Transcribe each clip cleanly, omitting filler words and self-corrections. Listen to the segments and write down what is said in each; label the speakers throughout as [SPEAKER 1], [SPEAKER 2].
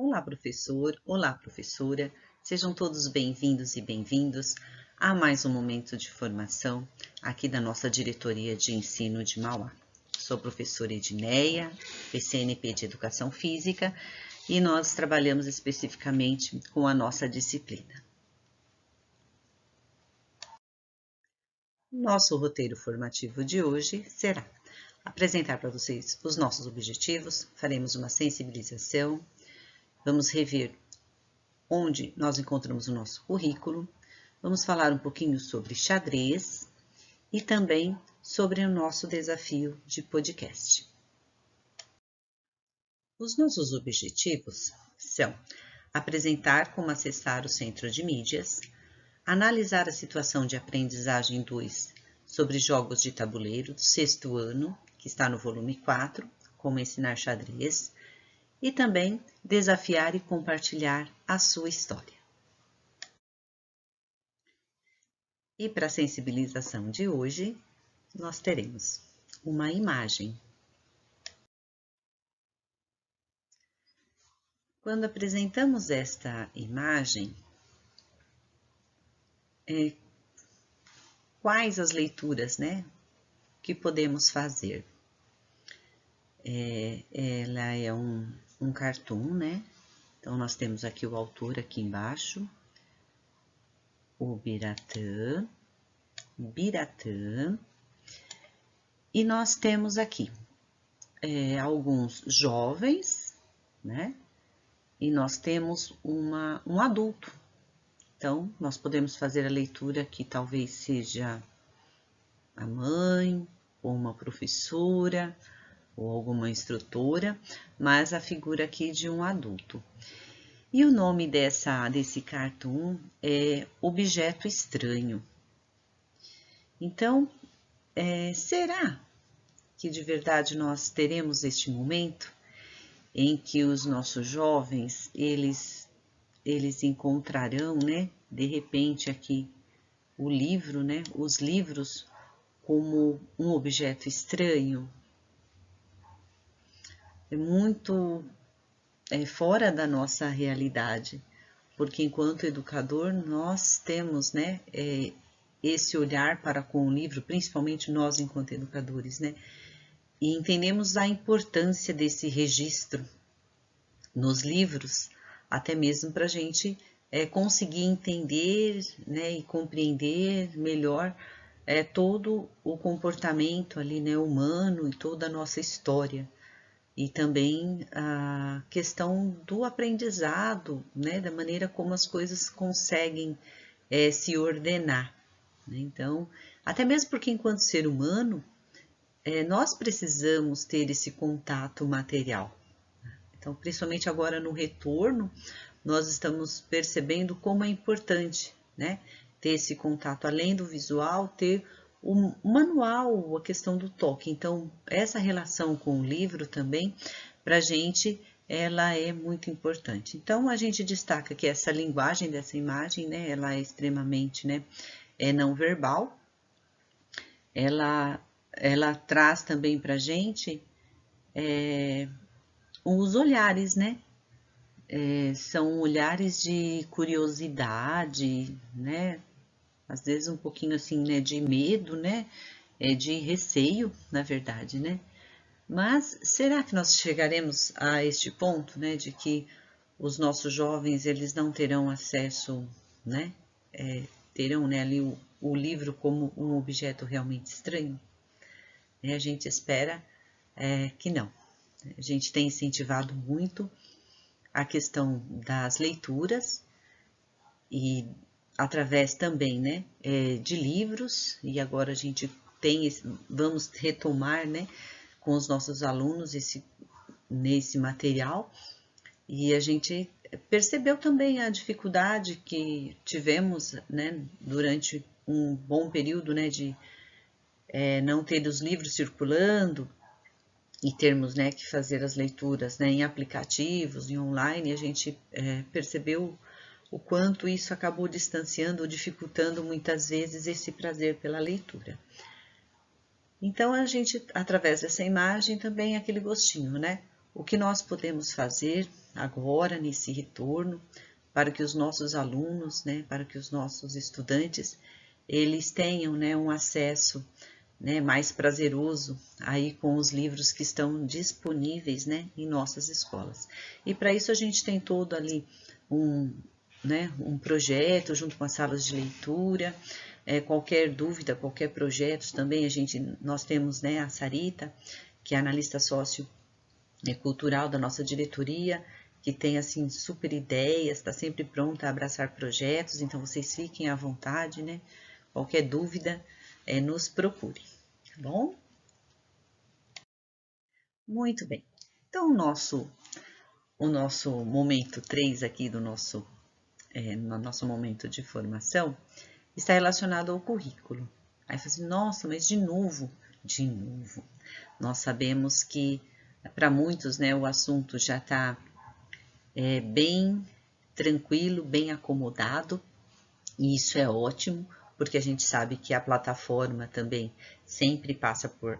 [SPEAKER 1] Olá, professor! Olá, professora! Sejam todos bem-vindos e bem-vindos a mais um momento de formação aqui da nossa Diretoria de Ensino de Mauá. Sou a professora Edneia, PCNP de Educação Física, e nós trabalhamos especificamente com a nossa disciplina. Nosso roteiro formativo de hoje será apresentar para vocês os nossos objetivos, faremos uma sensibilização, vamos rever onde nós encontramos o nosso currículo, vamos falar um pouquinho sobre xadrez e também sobre o nosso desafio de podcast. Os nossos objetivos são apresentar como acessar o centro de mídias, analisar a situação de aprendizagem 2 sobre jogos de tabuleiro do 6º ano, que está no volume 4, como ensinar xadrez, e também desafiar e compartilhar a sua história. E para a sensibilização de hoje, nós teremos uma imagem. Quando apresentamos esta imagem, quais as leituras, que podemos fazer? Ela é um cartoon, Então, nós temos aqui o autor aqui embaixo, o Biratã, e nós temos aqui alguns jovens, E nós temos um adulto. Então, nós podemos fazer a leitura que talvez seja a mãe, ou uma professora, ou alguma instrutora, mas a figura aqui de um adulto. E o nome desse cartoon é Objeto Estranho. Então, será que de verdade nós teremos este momento em que os nossos jovens, eles encontrarão, de repente aqui o livro, os livros como um objeto estranho? É muito fora da nossa realidade, porque enquanto educador nós temos, esse olhar para com o livro, principalmente nós enquanto educadores, e entendemos a importância desse registro nos livros, até mesmo para a gente conseguir entender, e compreender melhor todo o comportamento ali, humano e toda a nossa história. E também a questão do aprendizado, da maneira como as coisas conseguem se ordenar. Então, até mesmo porque enquanto ser humano, nós precisamos ter esse contato material. Então, principalmente agora no retorno, nós estamos percebendo como é importante, ter esse contato, além do visual, ter o manual, a questão do toque. Então, essa relação com o livro também, para a gente, ela é muito importante. Então, a gente destaca que essa linguagem dessa imagem, ela é extremamente não verbal. Ela traz também para a gente os olhares, são olhares de curiosidade, às vezes um pouquinho assim, de medo, de receio, na verdade, Mas será que nós chegaremos a este ponto, de que os nossos jovens, eles não terão acesso, terão ali o livro como um objeto realmente estranho? A gente espera que não. A gente tem incentivado muito a questão das leituras e através também, de livros, e agora a gente vamos retomar, com os nossos alunos nesse material, e a gente percebeu também a dificuldade que tivemos, durante um bom período, de não ter os livros circulando, e termos que fazer as leituras em aplicativos, em online, a gente percebeu o quanto isso acabou distanciando ou dificultando muitas vezes esse prazer pela leitura. Então, a gente, através dessa imagem, também aquele gostinho, o que nós podemos fazer agora nesse retorno para que os nossos alunos, né, para que os nossos estudantes, eles tenham, né, um acesso, né, mais prazeroso aí com os livros que estão disponíveis, né, em nossas escolas. E para isso a gente tem todo ali um projeto junto com as salas de leitura. Qualquer dúvida, qualquer projeto também nós temos, né, a Sarita, que é analista sociocultural da nossa diretoria, que tem assim super ideias, está sempre pronta a abraçar projetos, então vocês fiquem à vontade, né? Qualquer dúvida, nos procure, tá bom? Muito bem. Então, o nosso momento 3 aqui no nosso momento de formação está relacionado ao currículo. Aí você assim, nossa, mas de novo. Nós sabemos que para muitos, né, o assunto já está bem tranquilo, bem acomodado, e isso é ótimo, porque a gente sabe que a plataforma também sempre passa por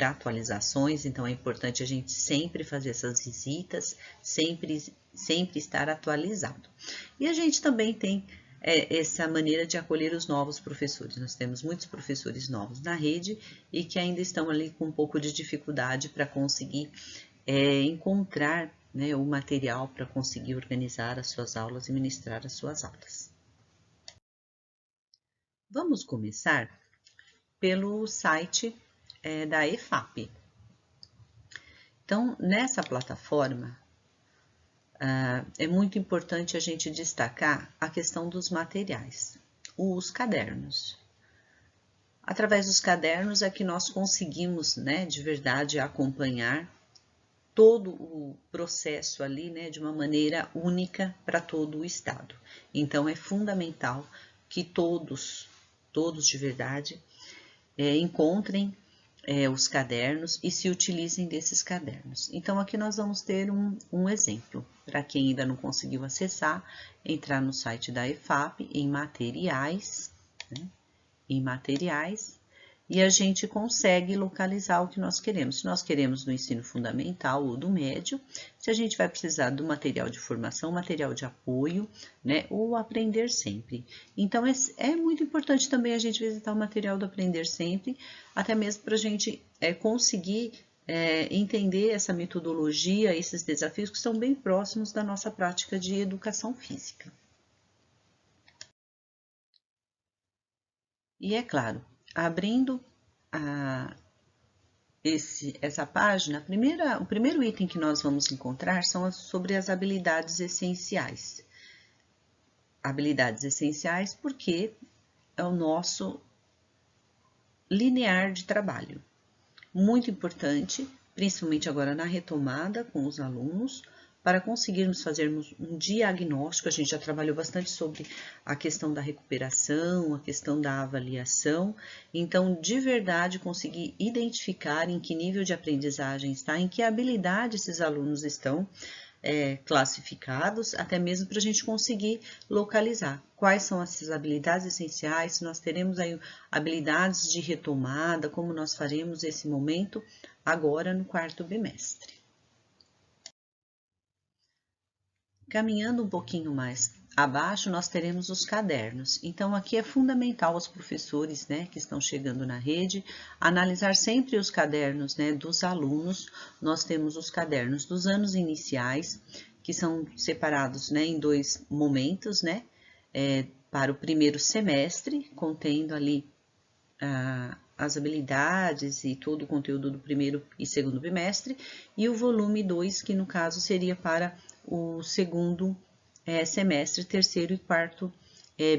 [SPEAKER 1] atualizações, então é importante a gente sempre fazer essas visitas, sempre estar atualizado. E a gente também tem essa maneira de acolher os novos professores. Nós temos muitos professores novos na rede e que ainda estão ali com um pouco de dificuldade para conseguir encontrar, né, o material para conseguir organizar as suas aulas e ministrar as suas aulas. Vamos começar pelo site da EFAP. Então, nessa plataforma, é muito importante a gente destacar a questão dos materiais, os cadernos. Através dos cadernos é que nós conseguimos, né, de verdade, acompanhar todo o processo ali, né, de uma maneira única para todo o estado. Então, é fundamental que todos de verdade, encontrem os cadernos e se utilizem desses cadernos. Então, aqui nós vamos ter um exemplo. Para quem ainda não conseguiu acessar, entrar no site da EFAP, em materiais, né? Em materiais, e a gente consegue localizar o que nós queremos. Se nós queremos do ensino fundamental ou do médio, se a gente vai precisar do material de formação, material de apoio, né, ou aprender sempre. Então, é muito importante também a gente visitar o material do Aprender Sempre, até mesmo para a gente conseguir entender essa metodologia, esses desafios que estão bem próximos da nossa prática de educação física. E é claro, abrindo essa página, o primeiro item que nós vamos encontrar são sobre as habilidades essenciais. Habilidades essenciais porque é o nosso linear de trabalho. Muito importante, principalmente agora na retomada com os alunos, para conseguirmos fazermos um diagnóstico. A gente já trabalhou bastante sobre a questão da recuperação, a questão da avaliação. Então, de verdade, conseguir identificar em que nível de aprendizagem está, em que habilidade esses alunos estão classificados, até mesmo para a gente conseguir localizar quais são essas habilidades essenciais, se nós teremos aí habilidades de retomada, como nós faremos esse momento agora no quarto bimestre. Caminhando um pouquinho mais abaixo, nós teremos os cadernos. Então, aqui é fundamental os professores, né, que estão chegando na rede, analisar sempre os cadernos, né, dos alunos. Nós temos os cadernos dos anos iniciais, que são separados, né, em 2 momentos, né, para o primeiro semestre, contendo ali as habilidades e todo o conteúdo do primeiro e segundo bimestre, e o volume 2, que no caso seria para o segundo semestre, terceiro e quarto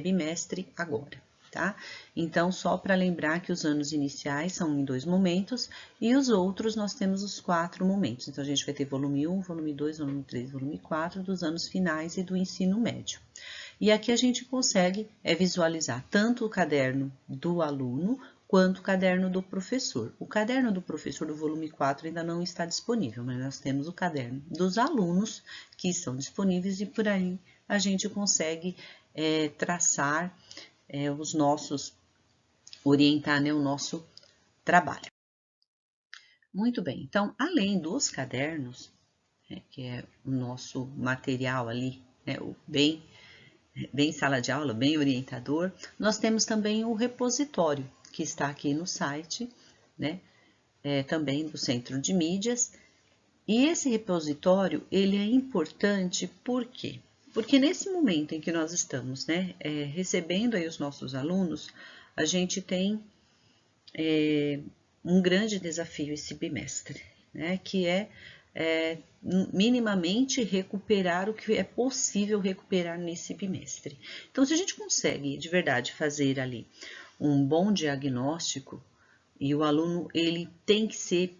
[SPEAKER 1] bimestre agora, tá? Então, só para lembrar que os anos iniciais são em 2 momentos e os outros nós temos os 4 momentos. Então, a gente vai ter volume 1, volume 2, volume 3, volume 4 dos anos finais e do ensino médio. E aqui a gente consegue visualizar tanto o caderno do aluno quanto o caderno do professor. O caderno do professor do volume 4 ainda não está disponível, mas nós temos o caderno dos alunos que estão disponíveis e por aí a gente consegue traçar orientar, né, o nosso trabalho. Muito bem, então, além dos cadernos, né, que é o nosso material ali, né, o bem sala de aula, bem orientador. Nós temos também o repositório, que está aqui no site, né, também do Centro de Mídias. E esse repositório, ele é importante por quê? Porque nesse momento em que nós estamos, né, recebendo aí os nossos alunos, a gente tem um grande desafio esse bimestre, né, que é minimamente recuperar o que é possível recuperar nesse bimestre. Então, se a gente consegue de verdade fazer ali um bom diagnóstico, e o aluno ele tem que ser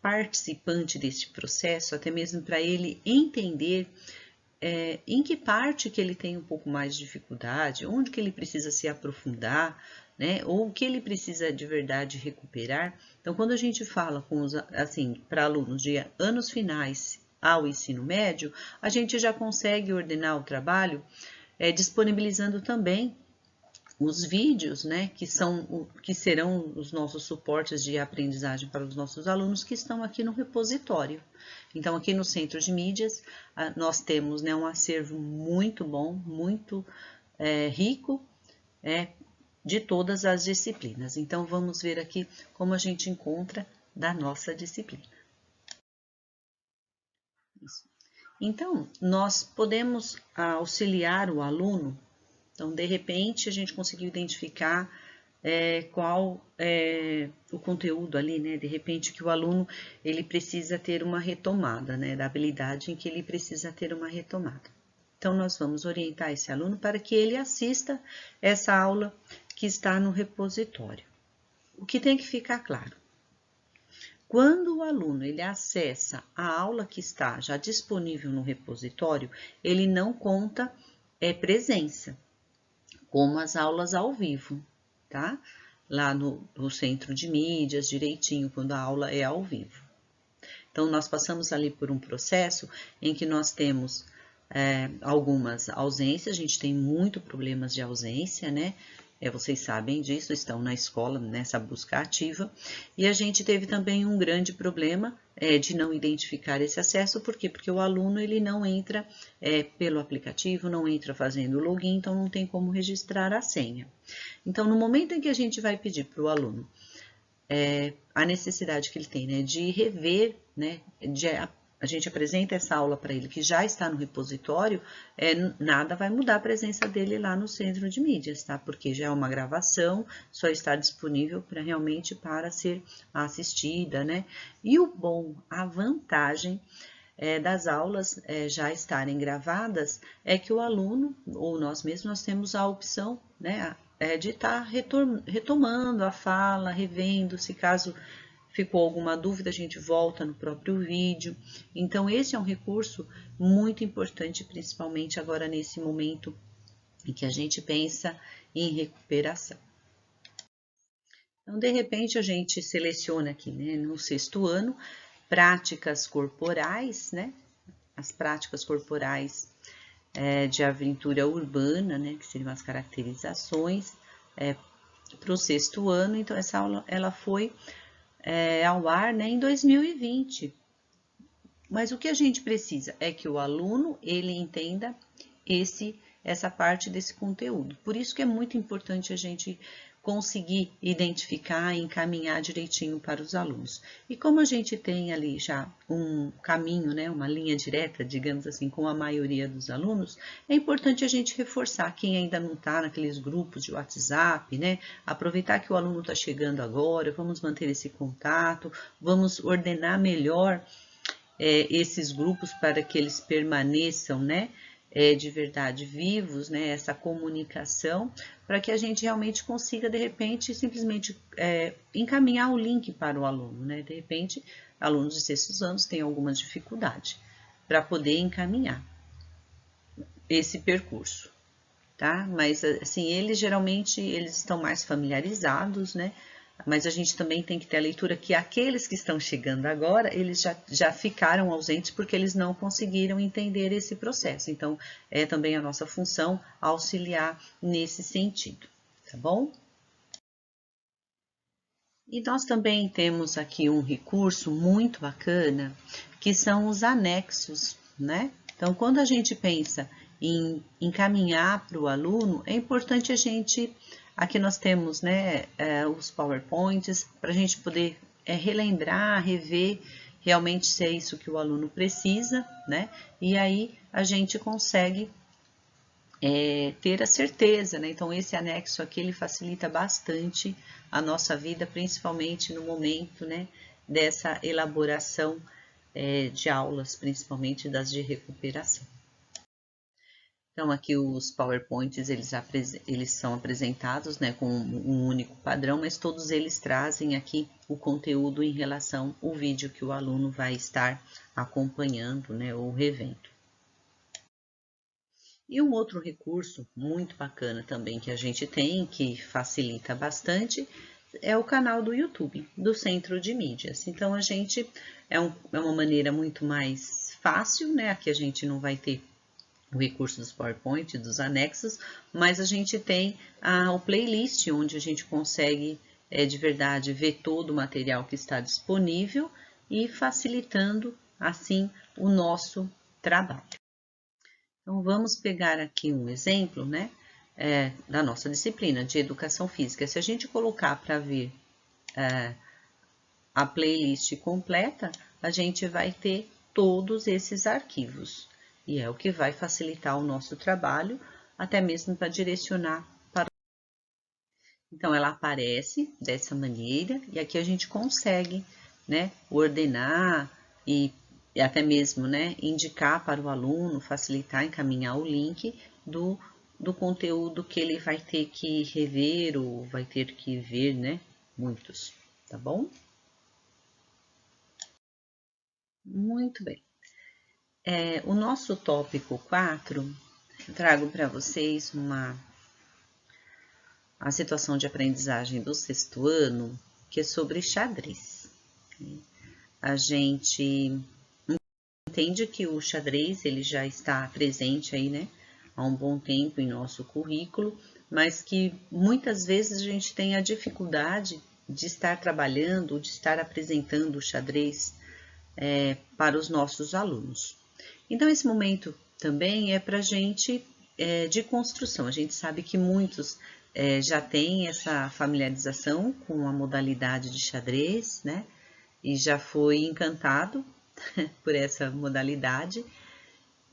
[SPEAKER 1] participante desse processo, até mesmo para ele entender em que parte que ele tem um pouco mais de dificuldade, onde que ele precisa se aprofundar, né, ou o que ele precisa de verdade recuperar. Então, quando a gente fala com assim, para alunos de anos finais ao ensino médio, a gente já consegue ordenar o trabalho disponibilizando também os vídeos, né, que serão os nossos suportes de aprendizagem para os nossos alunos que estão aqui no repositório. Então, aqui no Centro de Mídias, nós temos, né, um acervo muito bom, muito rico, de todas as disciplinas. Então, vamos ver aqui como a gente encontra da nossa disciplina. Isso. Então, nós podemos auxiliar o aluno. Então, de repente, a gente conseguiu identificar qual é o conteúdo ali, né? De repente, que o aluno ele precisa ter uma retomada, né? Da habilidade em que ele precisa ter uma retomada. Então, nós vamos orientar esse aluno para que ele assista essa aula que está no repositório. O que tem que ficar claro? Quando o aluno ele acessa a aula que está já disponível no repositório, ele não conta presença, como as aulas ao vivo, tá? Lá no Centro de Mídias, direitinho, quando a aula é ao vivo. Então, nós passamos ali por um processo em que nós temos algumas ausências, a gente tem muito problemas de ausência, né? Vocês sabem disso, estão na escola nessa busca ativa, e a gente teve também um grande problema de não identificar esse acesso, por quê? Porque o aluno ele não entra pelo aplicativo, não entra fazendo login, então não tem como registrar a senha. Então, no momento em que a gente vai pedir para o aluno a necessidade que ele tem, né, de rever, né, a gente apresenta essa aula para ele que já está no repositório, nada vai mudar a presença dele lá no Centro de Mídias, tá? Porque já é uma gravação, só está disponível realmente para ser assistida, né? E o bom, a vantagem das aulas já estarem gravadas é que o aluno, ou nós mesmos, nós temos a opção, né, de estar retomando a fala, revendo, se caso ficou alguma dúvida, a gente volta no próprio vídeo. Então, esse é um recurso muito importante, principalmente agora nesse momento em que a gente pensa em recuperação. Então, de repente, a gente seleciona aqui, né, no 6º ano, práticas corporais, né, as práticas corporais de aventura urbana, né, que seriam as caracterizações, para o 6º ano. Então, essa aula ela foi ao ar, né, em 2020. Mas o que a gente precisa é que o aluno ele entenda essa parte desse conteúdo. Por isso que é muito importante a gente conseguir identificar e encaminhar direitinho para os alunos. E como a gente tem ali já um caminho, né, uma linha direta, digamos assim, com a maioria dos alunos, é importante a gente reforçar quem ainda não está naqueles grupos de WhatsApp, né, aproveitar que o aluno está chegando agora, vamos manter esse contato, vamos ordenar melhor esses grupos para que eles permaneçam, né, de verdade vivos, né, essa comunicação, para que a gente realmente consiga, de repente, simplesmente encaminhar o link para o aluno, né, de repente, alunos de 6º anos têm alguma dificuldade para poder encaminhar esse percurso, tá? Mas, assim, eles geralmente, eles estão mais familiarizados, né, mas a gente também tem que ter a leitura que aqueles que estão chegando agora, eles já ficaram ausentes porque eles não conseguiram entender esse processo. Então, é também a nossa função auxiliar nesse sentido, tá bom? E nós também temos aqui um recurso muito bacana, que são os anexos, né? Então, quando a gente pensa em encaminhar para o aluno, é importante a gente, aqui nós temos, né, os PowerPoints, para a gente poder relembrar, rever realmente se é isso que o aluno precisa, né? E aí a gente consegue ter a certeza, né? Então, esse anexo aqui, ele facilita bastante a nossa vida, principalmente no momento, né, dessa elaboração de aulas, principalmente das de recuperação. Então, aqui os PowerPoints, eles são apresentados, né, com um único padrão, mas todos eles trazem aqui o conteúdo em relação ao vídeo que o aluno vai estar acompanhando, né, ou revendo. E um outro recurso muito bacana também que a gente tem, que facilita bastante, é o canal do YouTube, do Centro de Mídias. Então, a gente, é uma maneira muito mais fácil, né? Aqui a gente não vai ter o recurso dos PowerPoint, dos anexos, mas a gente tem o playlist, onde a gente consegue, de verdade, ver todo o material que está disponível e facilitando, assim, o nosso trabalho. Então, vamos pegar aqui um exemplo, né, da nossa disciplina de Educação Física. Se a gente colocar para ver a playlist completa, a gente vai ter todos esses arquivos. E é o que vai facilitar o nosso trabalho, até mesmo para direcionar para... Então, ela aparece dessa maneira, e aqui a gente consegue, né, ordenar e até mesmo, né, indicar para o aluno, facilitar, encaminhar o link do conteúdo que ele vai ter que rever ou vai ter que ver, né, muitos, tá bom? Muito bem. O nosso tópico 4, trago para vocês a situação de aprendizagem do sexto ano, que é sobre xadrez. A gente entende que o xadrez ele já está presente aí, né, há um bom tempo em nosso currículo, mas que muitas vezes a gente tem a dificuldade de estar trabalhando, de estar apresentando o xadrez para os nossos alunos. Então, esse momento também é para a gente de construção. A gente sabe que muitos já têm essa familiarização com a modalidade de xadrez, né, e já foi encantado por essa modalidade,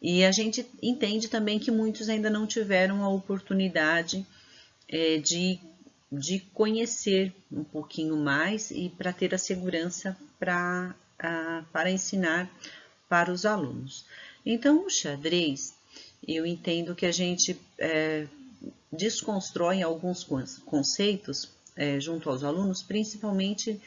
[SPEAKER 1] e a gente entende também que muitos ainda não tiveram a oportunidade de conhecer um pouquinho mais e para ter a segurança para ensinar para os alunos. Então, o xadrez, eu entendo que a gente desconstrói alguns conceitos junto aos alunos, principalmente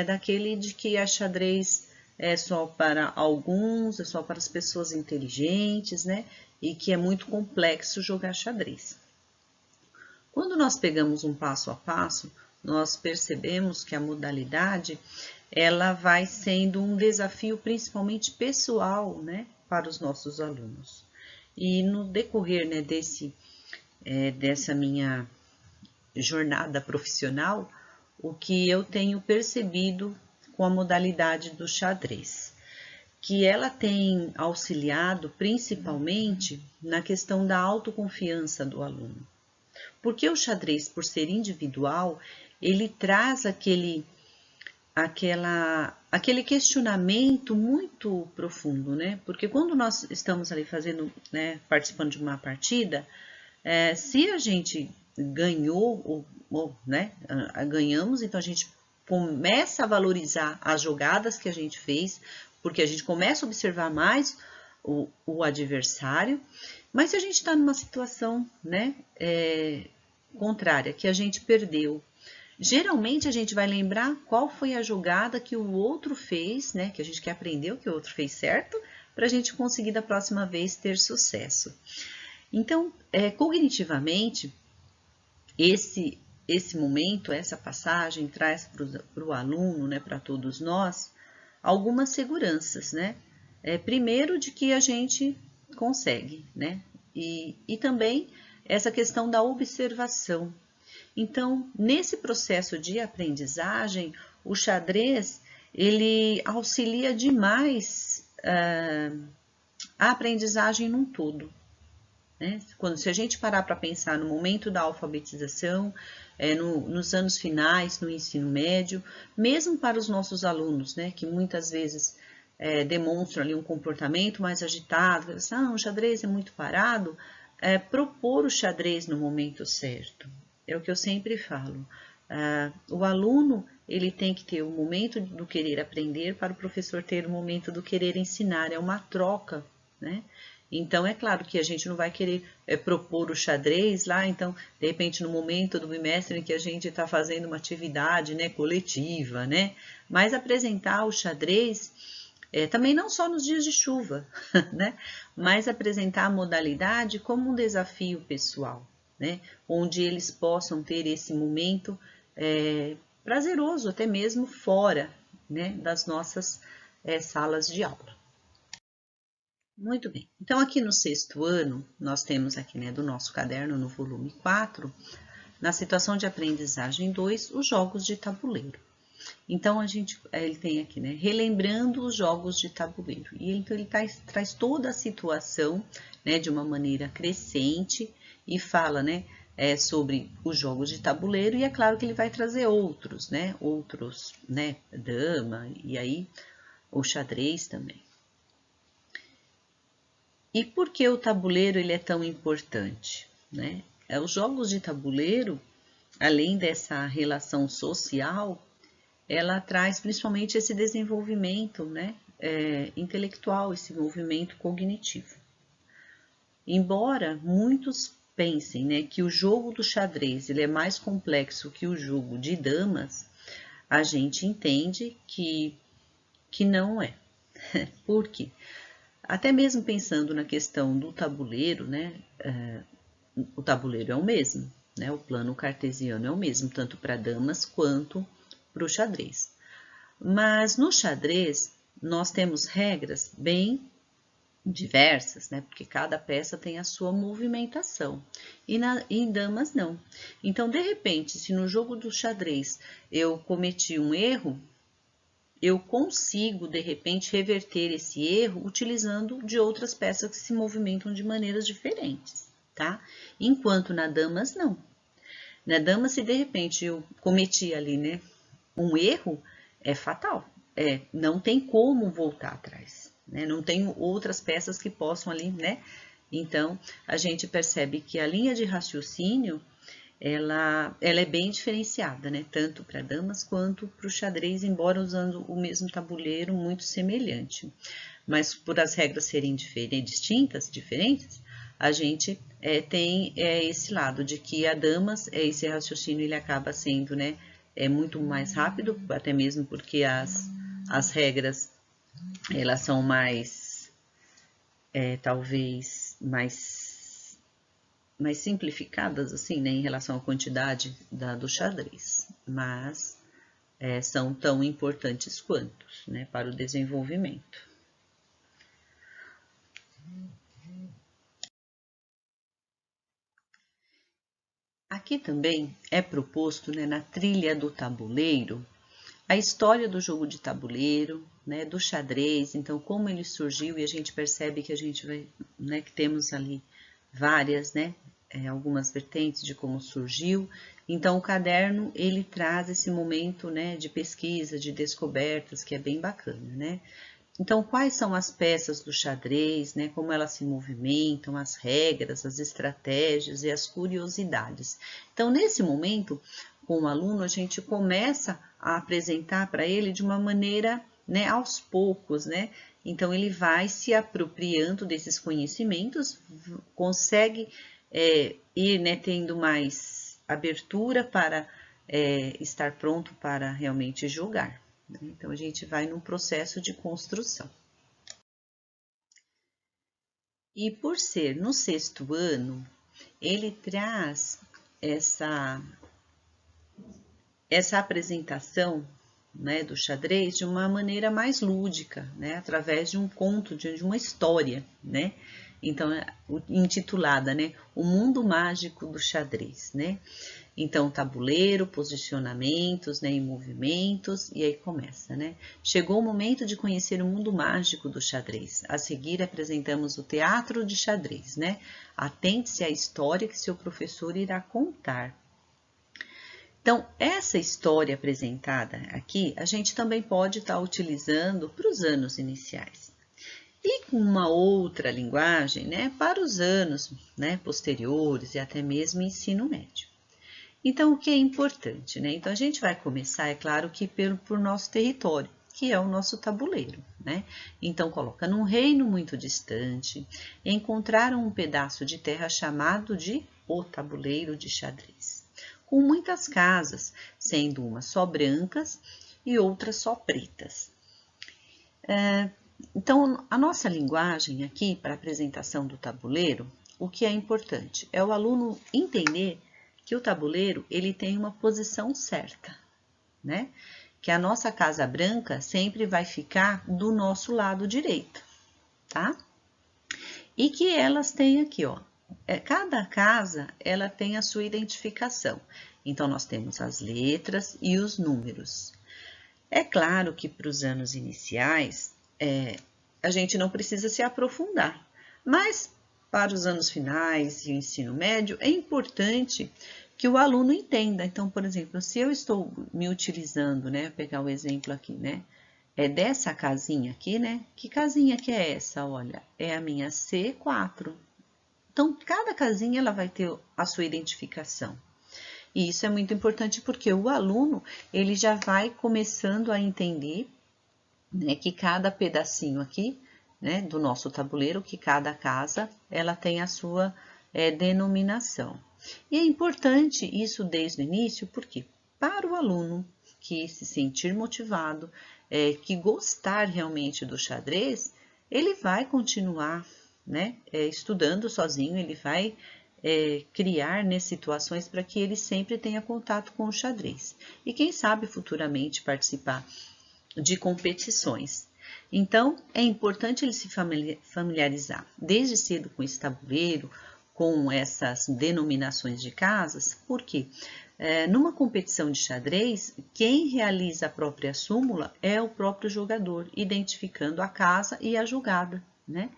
[SPEAKER 1] daquele de que a xadrez é só para alguns, é só para as pessoas inteligentes, né? E que é muito complexo jogar xadrez. Quando nós pegamos um passo a passo, nós percebemos que a modalidade ela vai sendo um desafio principalmente pessoal, né, para os nossos alunos. E no decorrer, né, dessa minha jornada profissional, o que eu tenho percebido com a modalidade do xadrez, que ela tem auxiliado principalmente na questão da autoconfiança do aluno. Porque o xadrez, por ser individual, ele traz aquele questionamento muito profundo, né? Porque quando nós estamos ali fazendo, né, participando de uma partida, se a gente ganhou, né, ganhamos, então a gente começa a valorizar as jogadas que a gente fez, porque a gente começa a observar mais o adversário, mas se a gente está numa situação, né, contrária, que a gente perdeu, geralmente a gente vai lembrar qual foi a jogada que o outro fez, né, que a gente quer aprender o que o outro fez certo, para a gente conseguir da próxima vez ter sucesso. Então, cognitivamente, esse momento, essa passagem traz para o aluno, né, para todos nós, algumas seguranças, né? Primeiro de que a gente consegue, né? E também essa questão da observação. Então, nesse processo de aprendizagem, o xadrez, ele auxilia demais a aprendizagem num todo. Né? Se a gente parar para pensar no momento da alfabetização, nos anos finais, no ensino médio, mesmo para os nossos alunos, né, que muitas vezes demonstram ali um comportamento mais agitado, o xadrez é muito parado, propor o xadrez no momento certo. É o que eu sempre falo. O aluno, ele tem que ter o momento do querer aprender para o professor ter o momento do querer ensinar, é uma troca, né? Então, é claro que a gente não vai querer propor o xadrez lá, então, de repente, no momento do bimestre em que a gente está fazendo uma atividade, né, coletiva, né? Mas apresentar o xadrez, também não só nos dias de chuva, né? Mas apresentar a modalidade como um desafio pessoal, né? Onde eles possam ter esse momento prazeroso, até mesmo fora, né, das nossas salas de aula. Muito bem, então aqui no 6º ano, nós temos aqui, né, do nosso caderno no volume 4, na situação de aprendizagem 2, os jogos de tabuleiro. Então, ele tem aqui, né, relembrando os jogos de tabuleiro. E então ele traz toda a situação, né, de uma maneira crescente e fala, né, sobre os jogos de tabuleiro, e é claro que ele vai trazer outros, né, dama, e aí o xadrez também. E por que o tabuleiro ele é tão importante, né? Os jogos de tabuleiro, além dessa relação social, ela traz principalmente esse desenvolvimento, né, intelectual, esse movimento cognitivo. Embora muitos pensem, né, que o jogo do xadrez ele é mais complexo que o jogo de damas, a gente entende que não é. Por quê? Até mesmo pensando na questão do tabuleiro, né, o tabuleiro é o mesmo, né, o plano cartesiano é o mesmo, tanto para damas quanto para o xadrez. Mas no xadrez, nós temos regras bem diversas, né, porque cada peça tem a sua movimentação, e em damas não. Então, de repente, se no jogo do xadrez eu cometi um erro, eu consigo, de repente, reverter esse erro utilizando de outras peças que se movimentam de maneiras diferentes, tá? Enquanto na damas, não. Na damas, se de repente eu cometi ali, né, um erro, é fatal. Não tem como voltar atrás, né? Não tem outras peças que possam ali, né? Então, a gente percebe que a linha de raciocínio, ela é bem diferenciada, né? Tanto para damas quanto para o xadrez, embora usando o mesmo tabuleiro muito semelhante. Mas por as regras serem diferentes, a gente tem esse lado de que a damas, esse raciocínio ele acaba sendo, né, muito mais rápido, até mesmo porque as regras elas são mais, talvez mais simplificadas, assim, né, em relação à quantidade do xadrez, mas são tão importantes quanto, né, para o desenvolvimento. Aqui também é proposto, né, na trilha do tabuleiro, a história do jogo de tabuleiro, né, do xadrez, então como ele surgiu, e a gente percebe que a gente vai, né, que temos ali várias, né, algumas vertentes de como surgiu. Então o caderno ele traz esse momento, né, de pesquisa, de descobertas, que é bem bacana, né? Então, quais são as peças do xadrez, né? Como elas se movimentam, as regras, as estratégias e as curiosidades. Então, nesse momento, com o aluno, a gente começa a apresentar para ele de uma maneira, né, aos poucos, né? Então, ele vai se apropriando desses conhecimentos, consegue ir, né, tendo mais abertura para estar pronto para realmente jogar. Então, a gente vai num processo de construção. E por ser no 6º ano, ele traz essa apresentação, né, do xadrez de uma maneira mais lúdica, né, através de um conto, de uma história, né? Então, intitulada, né, O Mundo Mágico do Xadrez, né? Então, tabuleiro, posicionamentos, né, e movimentos, e aí começa, né? Chegou o momento de conhecer o mundo mágico do xadrez. A seguir, apresentamos o teatro de xadrez, né? Atente-se à história que seu professor irá contar. Então, essa história apresentada aqui, a gente também pode estar utilizando para os anos iniciais. E com uma outra linguagem, né, para os anos, né, posteriores e até mesmo ensino médio. Então, o que é importante, né? Então, a gente vai começar, é claro, que por nosso território, que é o nosso tabuleiro, né? Então, coloca num reino muito distante, encontraram um pedaço de terra chamado de o tabuleiro de xadrez, com muitas casas, sendo umas só brancas e outras só pretas. Então, a nossa linguagem aqui para a apresentação do tabuleiro, o que é importante é o aluno entender que o tabuleiro ele tem uma posição certa, né? Que a nossa casa branca sempre vai ficar do nosso lado direito, tá? E que elas têm aqui, ó, cada casa ela tem a sua identificação. Então, nós temos as letras e os números. É claro que para os anos iniciais, a gente não precisa se aprofundar, mas para os anos finais e o ensino médio, é importante que o aluno entenda. Então, por exemplo, se eu estou me utilizando, né, vou pegar o exemplo aqui, né, é dessa casinha aqui, né, que casinha que é essa? Olha, é a minha C4. Então, cada casinha ela vai ter a sua identificação. E isso é muito importante porque o aluno, ele já vai começando a entender, né, que cada pedacinho aqui, né, do nosso tabuleiro, que cada casa, ela tem a sua denominação. E é importante isso desde o início, porque para o aluno que se sentir motivado, que gostar realmente do xadrez, ele vai continuar, né, estudando sozinho, ele vai criar, né, situações para que ele sempre tenha contato com o xadrez. E quem sabe futuramente participar de competições. Então, é importante ele se familiarizar desde cedo com esse tabuleiro, com essas denominações de casas, porque numa competição de xadrez, quem realiza a própria súmula é o próprio jogador, identificando a casa e a jogada, né?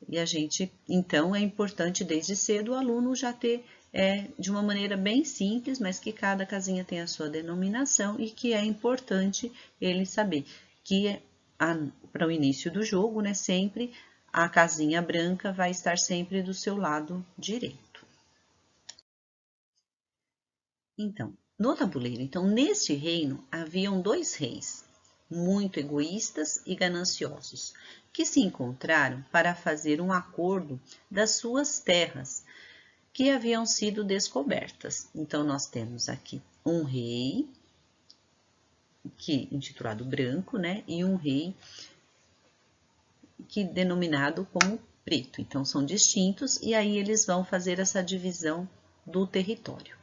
[SPEAKER 1] E a gente, então, é importante desde cedo o aluno já ter, de uma maneira bem simples, mas que cada casinha tem a sua denominação e que é importante ele saber que para o início do jogo, né, sempre a casinha branca vai estar sempre do seu lado direito. Então, no tabuleiro, então, neste reino haviam dois reis, muito egoístas e gananciosos, que se encontraram para fazer um acordo das suas terras que haviam sido descobertas. Então, nós temos aqui um rei, intitulado Branco, né, e um rei que denominado como Preto. Então, são distintos e aí eles vão fazer essa divisão do território.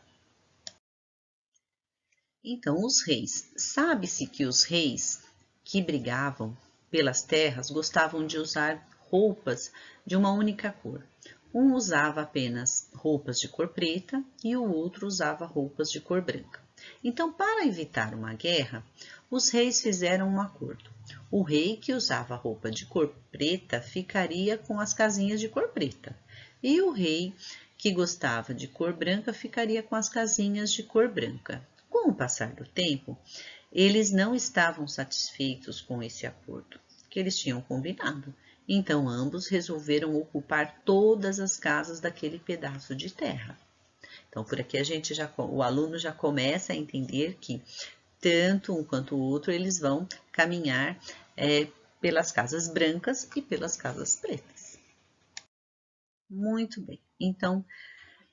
[SPEAKER 1] Então, os reis. Sabe-se que os reis que brigavam pelas terras gostavam de usar roupas de uma única cor. Um usava apenas roupas de cor preta e o outro usava roupas de cor branca. Então, para evitar uma guerra, os reis fizeram um acordo. O rei que usava roupa de cor preta ficaria com as casinhas de cor preta, e o rei que gostava de cor branca ficaria com as casinhas de cor branca. Com o passar do tempo, eles não estavam satisfeitos com esse acordo que eles tinham combinado. Então, ambos resolveram ocupar todas as casas daquele pedaço de terra. Então, por aqui o aluno já começa a entender que tanto um quanto o outro eles vão caminhar pelas casas brancas e pelas casas pretas. Muito bem. Então,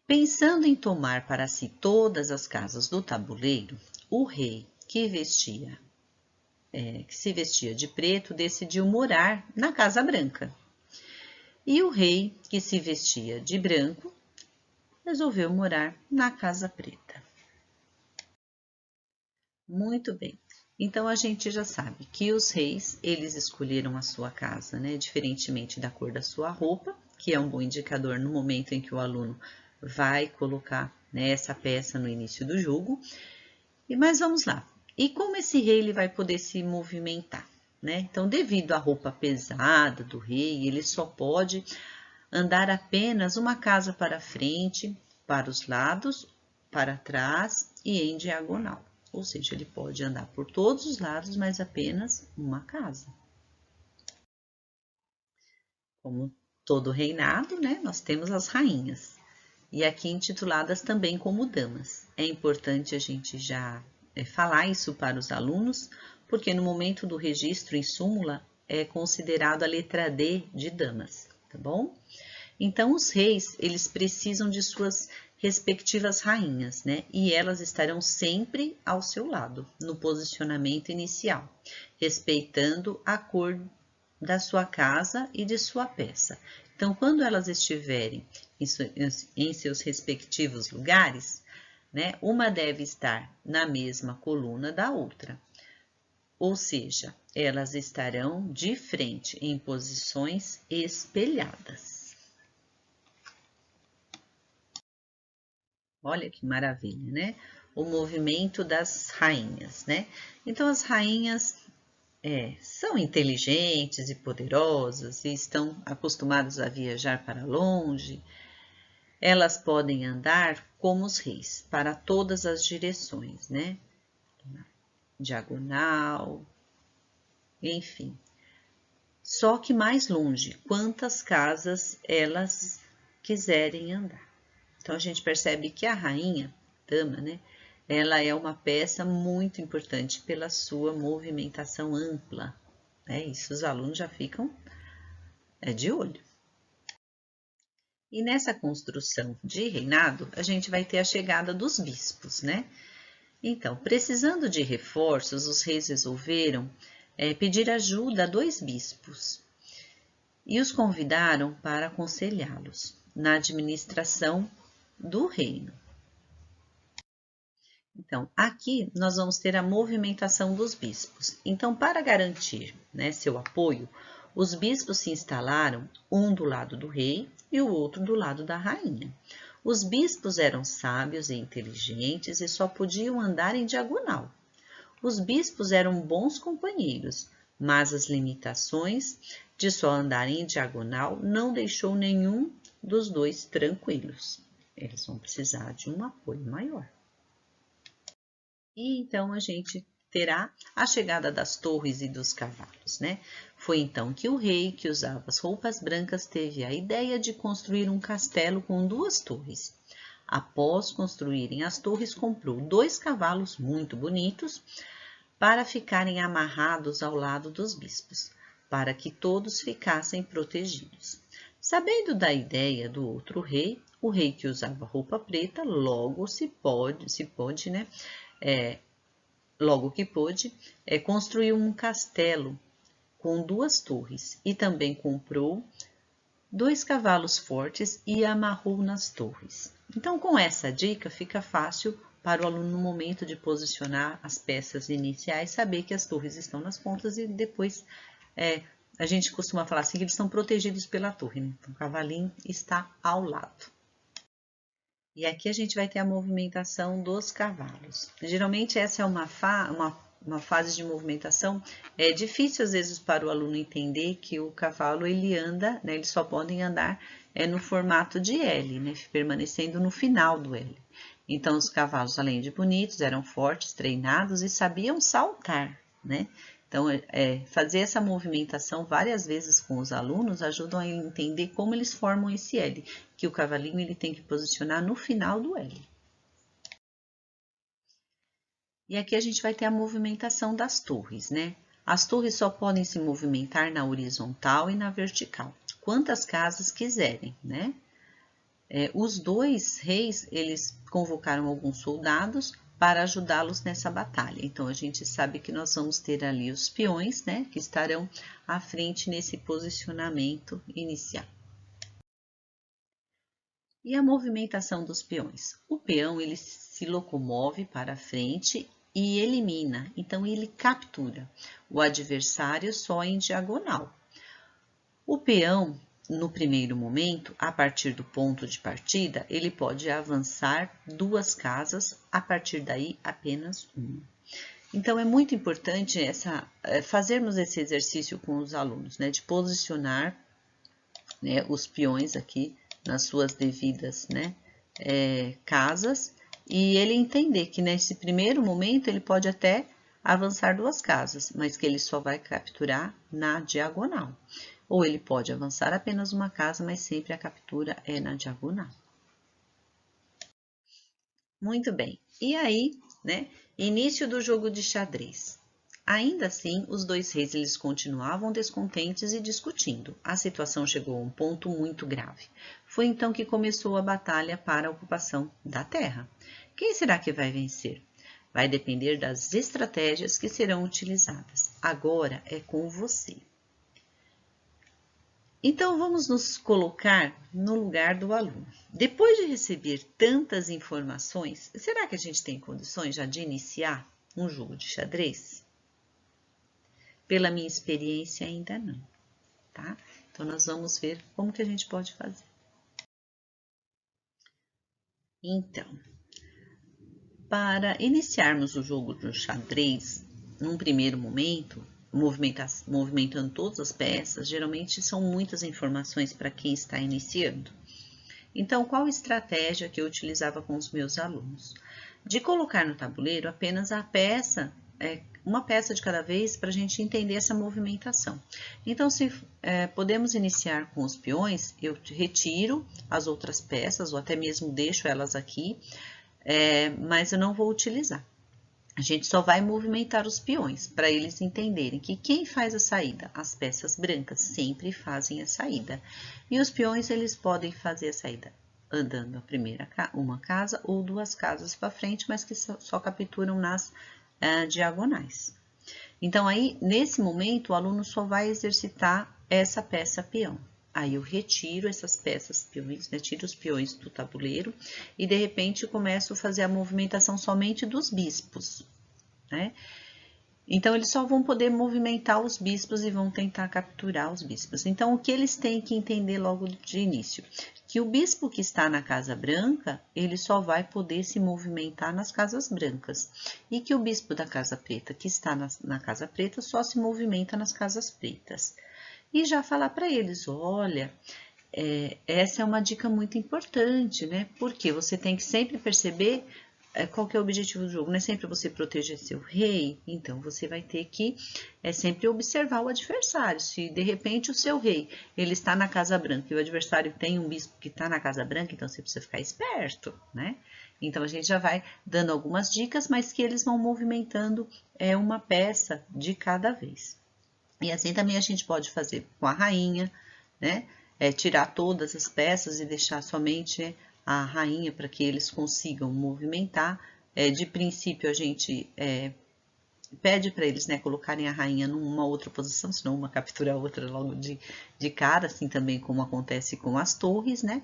[SPEAKER 1] pensando em tomar para si todas as casas do tabuleiro, o rei que se vestia de preto decidiu morar na Casa Branca. E o rei que se vestia de branco resolveu morar na Casa Preta. Muito bem. Então, a gente já sabe que os reis, eles escolheram a sua casa, né? Diferentemente da cor da sua roupa, que é um bom indicador no momento em que o aluno vai colocar, né, essa peça no início do jogo. Mas vamos lá. E como esse rei ele vai poder se movimentar, né? Então, devido à roupa pesada do rei, ele só pode andar apenas uma casa para frente, para os lados, para trás e em diagonal. Ou seja, ele pode andar por todos os lados, mas apenas uma casa. Como todo reinado, né, nós temos as rainhas. E aqui intituladas também como damas. É importante a gente já falar isso para os alunos, porque no momento do registro em súmula é considerado a letra D de damas, tá bom? Então, os reis, eles precisam de suas respectivas rainhas, né? E elas estarão sempre ao seu lado, no posicionamento inicial, respeitando a cor da sua casa e de sua peça. Então, quando elas estiverem em seus respectivos lugares, né, uma deve estar na mesma coluna da outra. Ou seja, elas estarão de frente em posições espelhadas. Olha que maravilha, né? O movimento das rainhas, né? Então, as rainhas são inteligentes e poderosas e estão acostumadas a viajar para longe. Elas podem andar como os reis, para todas as direções, né? Diagonal, enfim. Só que mais longe, quantas casas elas quiserem andar. Então, a gente percebe que a rainha, dama, né? Ela é uma peça muito importante pela sua movimentação ampla. Isso os alunos já ficam de olho. E nessa construção de reinado, a gente vai ter a chegada dos bispos, né? Então, precisando de reforços, os reis resolveram pedir ajuda a 2 bispos e os convidaram para aconselhá-los na administração do reino. Então, aqui nós vamos ter a movimentação dos bispos. Então, para garantir, né, seu apoio, os bispos se instalaram, um do lado do rei e o outro do lado da rainha. Os bispos eram sábios e inteligentes e só podiam andar em diagonal. Os bispos eram bons companheiros, mas as limitações de só andarem em diagonal não deixou nenhum dos dois tranquilos. Eles vão precisar de um apoio maior. E então a gente terá a chegada das torres e dos cavalos, né? Foi então que o rei, que usava as roupas brancas, teve a ideia de construir um castelo com 2 torres. Após construírem as torres, comprou 2 cavalos muito bonitos para ficarem amarrados ao lado dos bispos, para que todos ficassem protegidos. Sabendo da ideia do outro rei, o rei que usava roupa preta logo logo que pôde, construiu um castelo com 2 torres e também comprou 2 cavalos fortes e amarrou nas torres. Então, com essa dica, fica fácil para o aluno, no momento de posicionar as peças iniciais, saber que as torres estão nas pontas e depois a gente costuma falar assim que eles estão protegidos pela torre, né? Então, o cavalinho está ao lado. E aqui a gente vai ter a movimentação dos cavalos. Geralmente essa é uma fase de movimentação. É difícil às vezes para o aluno entender que o cavalo ele anda, né, eles só podem andar no formato de L, né, permanecendo no final do L. Então os cavalos, além de bonitos, eram fortes, treinados e sabiam saltar, né? Então, fazer essa movimentação várias vezes com os alunos ajudam a entender como eles formam esse L, que o cavalinho ele tem que posicionar no final do L. E aqui a gente vai ter a movimentação das torres, né? As torres só podem se movimentar na horizontal e na vertical, quantas casas quiserem, né? Os 2 reis, eles convocaram alguns soldados para ajudá-los nessa batalha. Então, a gente sabe que nós vamos ter ali os peões, né, que estarão à frente nesse posicionamento inicial. E a movimentação dos peões? O peão, ele se locomove para frente e elimina, então ele captura o adversário só em diagonal. O peão, no primeiro momento, a partir do ponto de partida, ele pode avançar 2 casas, a partir daí apenas uma. Então, é muito importante fazermos esse exercício com os alunos, né, de posicionar, né, os peões aqui nas suas devidas, né, casas, e ele entender que nesse primeiro momento ele pode até avançar 2 casas, mas que ele só vai capturar na diagonal. Ou ele pode avançar apenas uma casa, mas sempre a captura é na diagonal. Muito bem. E aí, né, início do jogo de xadrez. Ainda assim, os 2 reis eles continuavam descontentes e discutindo. A situação chegou a um ponto muito grave. Foi então que começou a batalha para a ocupação da terra. Quem será que vai vencer? Vai depender das estratégias que serão utilizadas. Agora é com você. Então, vamos nos colocar no lugar do aluno. Depois de receber tantas informações, será que a gente tem condições já de iniciar um jogo de xadrez? Pela minha experiência, ainda não, tá? Então, nós vamos ver como que a gente pode fazer. Então, para iniciarmos o jogo do xadrez, num primeiro momento, movimentando todas as peças, geralmente são muitas informações para quem está iniciando. Então, qual estratégia que eu utilizava com os meus alunos? De colocar no tabuleiro apenas a peça, uma peça de cada vez, para a gente entender essa movimentação. Então, se podemos iniciar com os peões, eu retiro as outras peças, ou até mesmo deixo elas aqui, mas eu não vou utilizar. A gente só vai movimentar os peões, para eles entenderem que quem faz a saída? As peças brancas sempre fazem a saída. E os peões, eles podem fazer a saída andando uma casa ou 2 casas para frente, mas que só capturam nas diagonais. Então, aí, nesse momento, o aluno só vai exercitar essa peça peão. Aí eu retiro essas peças peões, né? Tiro os peões do tabuleiro e de repente começo a fazer a movimentação somente dos bispos, né? Então, eles só vão poder movimentar os bispos e vão tentar capturar os bispos. Então, o que eles têm que entender logo de início? Que o bispo que está na casa branca, ele só vai poder se movimentar nas casas brancas. E que o bispo da casa preta, que está na casa preta, só se movimenta nas casas pretas. E já falar para eles, olha, essa é uma dica muito importante, né? Porque você tem que sempre perceber qual que é o objetivo do jogo. Não é sempre você proteger seu rei, então você vai ter que sempre observar o adversário. Se de repente o seu rei ele está na casa branca e o adversário tem um bispo que está na casa branca, então você precisa ficar esperto, né? Então a gente já vai dando algumas dicas, mas que eles vão movimentando uma peça de cada vez. E assim também a gente pode fazer com a rainha, né? Tirar todas as peças e deixar somente a rainha para que eles consigam movimentar. De princípio, a gente pede para eles, né, colocarem a rainha numa outra posição, senão uma captura a outra logo de cara, assim também como acontece com as torres, né?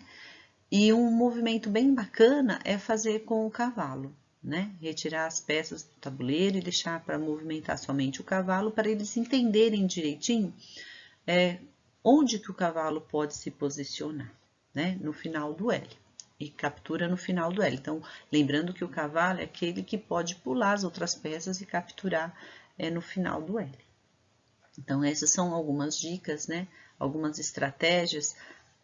[SPEAKER 1] E um movimento bem bacana é fazer com o cavalo, né? Retirar as peças do tabuleiro e deixar para movimentar somente o cavalo, para eles entenderem direitinho onde que o cavalo pode se posicionar, né? No final do L. E captura no final do L. Então, lembrando que o cavalo é aquele que pode pular as outras peças e capturar no final do L. Então, essas são algumas dicas, né? Algumas estratégias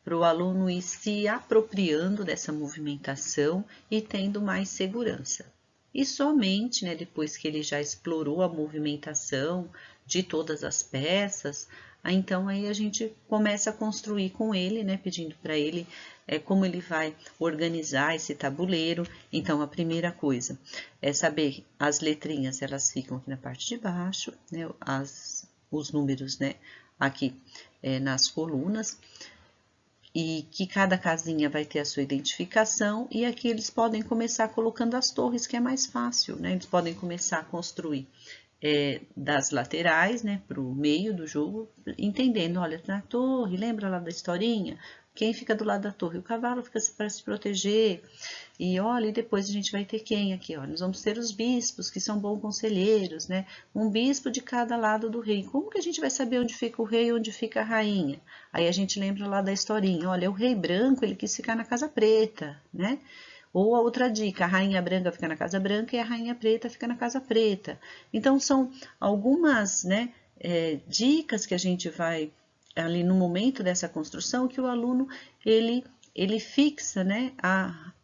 [SPEAKER 1] para o aluno ir se apropriando dessa movimentação e tendo mais segurança. E somente, né, depois que ele já explorou a movimentação de todas as peças, então aí a gente começa a construir com ele, né, pedindo para ele como ele vai organizar esse tabuleiro. Então, a primeira coisa é saber as letrinhas, elas ficam aqui na parte de baixo, né, os números, né, aqui nas colunas, e que cada casinha vai ter a sua identificação, e aqui eles podem começar colocando as torres, que é mais fácil, né? Eles podem começar a construir das laterais, né, para o meio do jogo, entendendo, olha, na torre, lembra lá da historinha? Quem fica do lado da torre? O cavalo fica para se proteger. E olha, e depois a gente vai ter quem aqui? Ó, nós vamos ter os bispos, que são bons conselheiros, né? Um bispo de cada lado do rei. Como que a gente vai saber onde fica o rei e onde fica a rainha? Aí a gente lembra lá da historinha. Olha, o rei branco, ele quis ficar na casa preta, né? Ou a outra dica, a rainha branca fica na casa branca e a rainha preta fica na casa preta. Então, são algumas, né, dicas que a gente vai ali no momento dessa construção que o aluno ele fixa, né,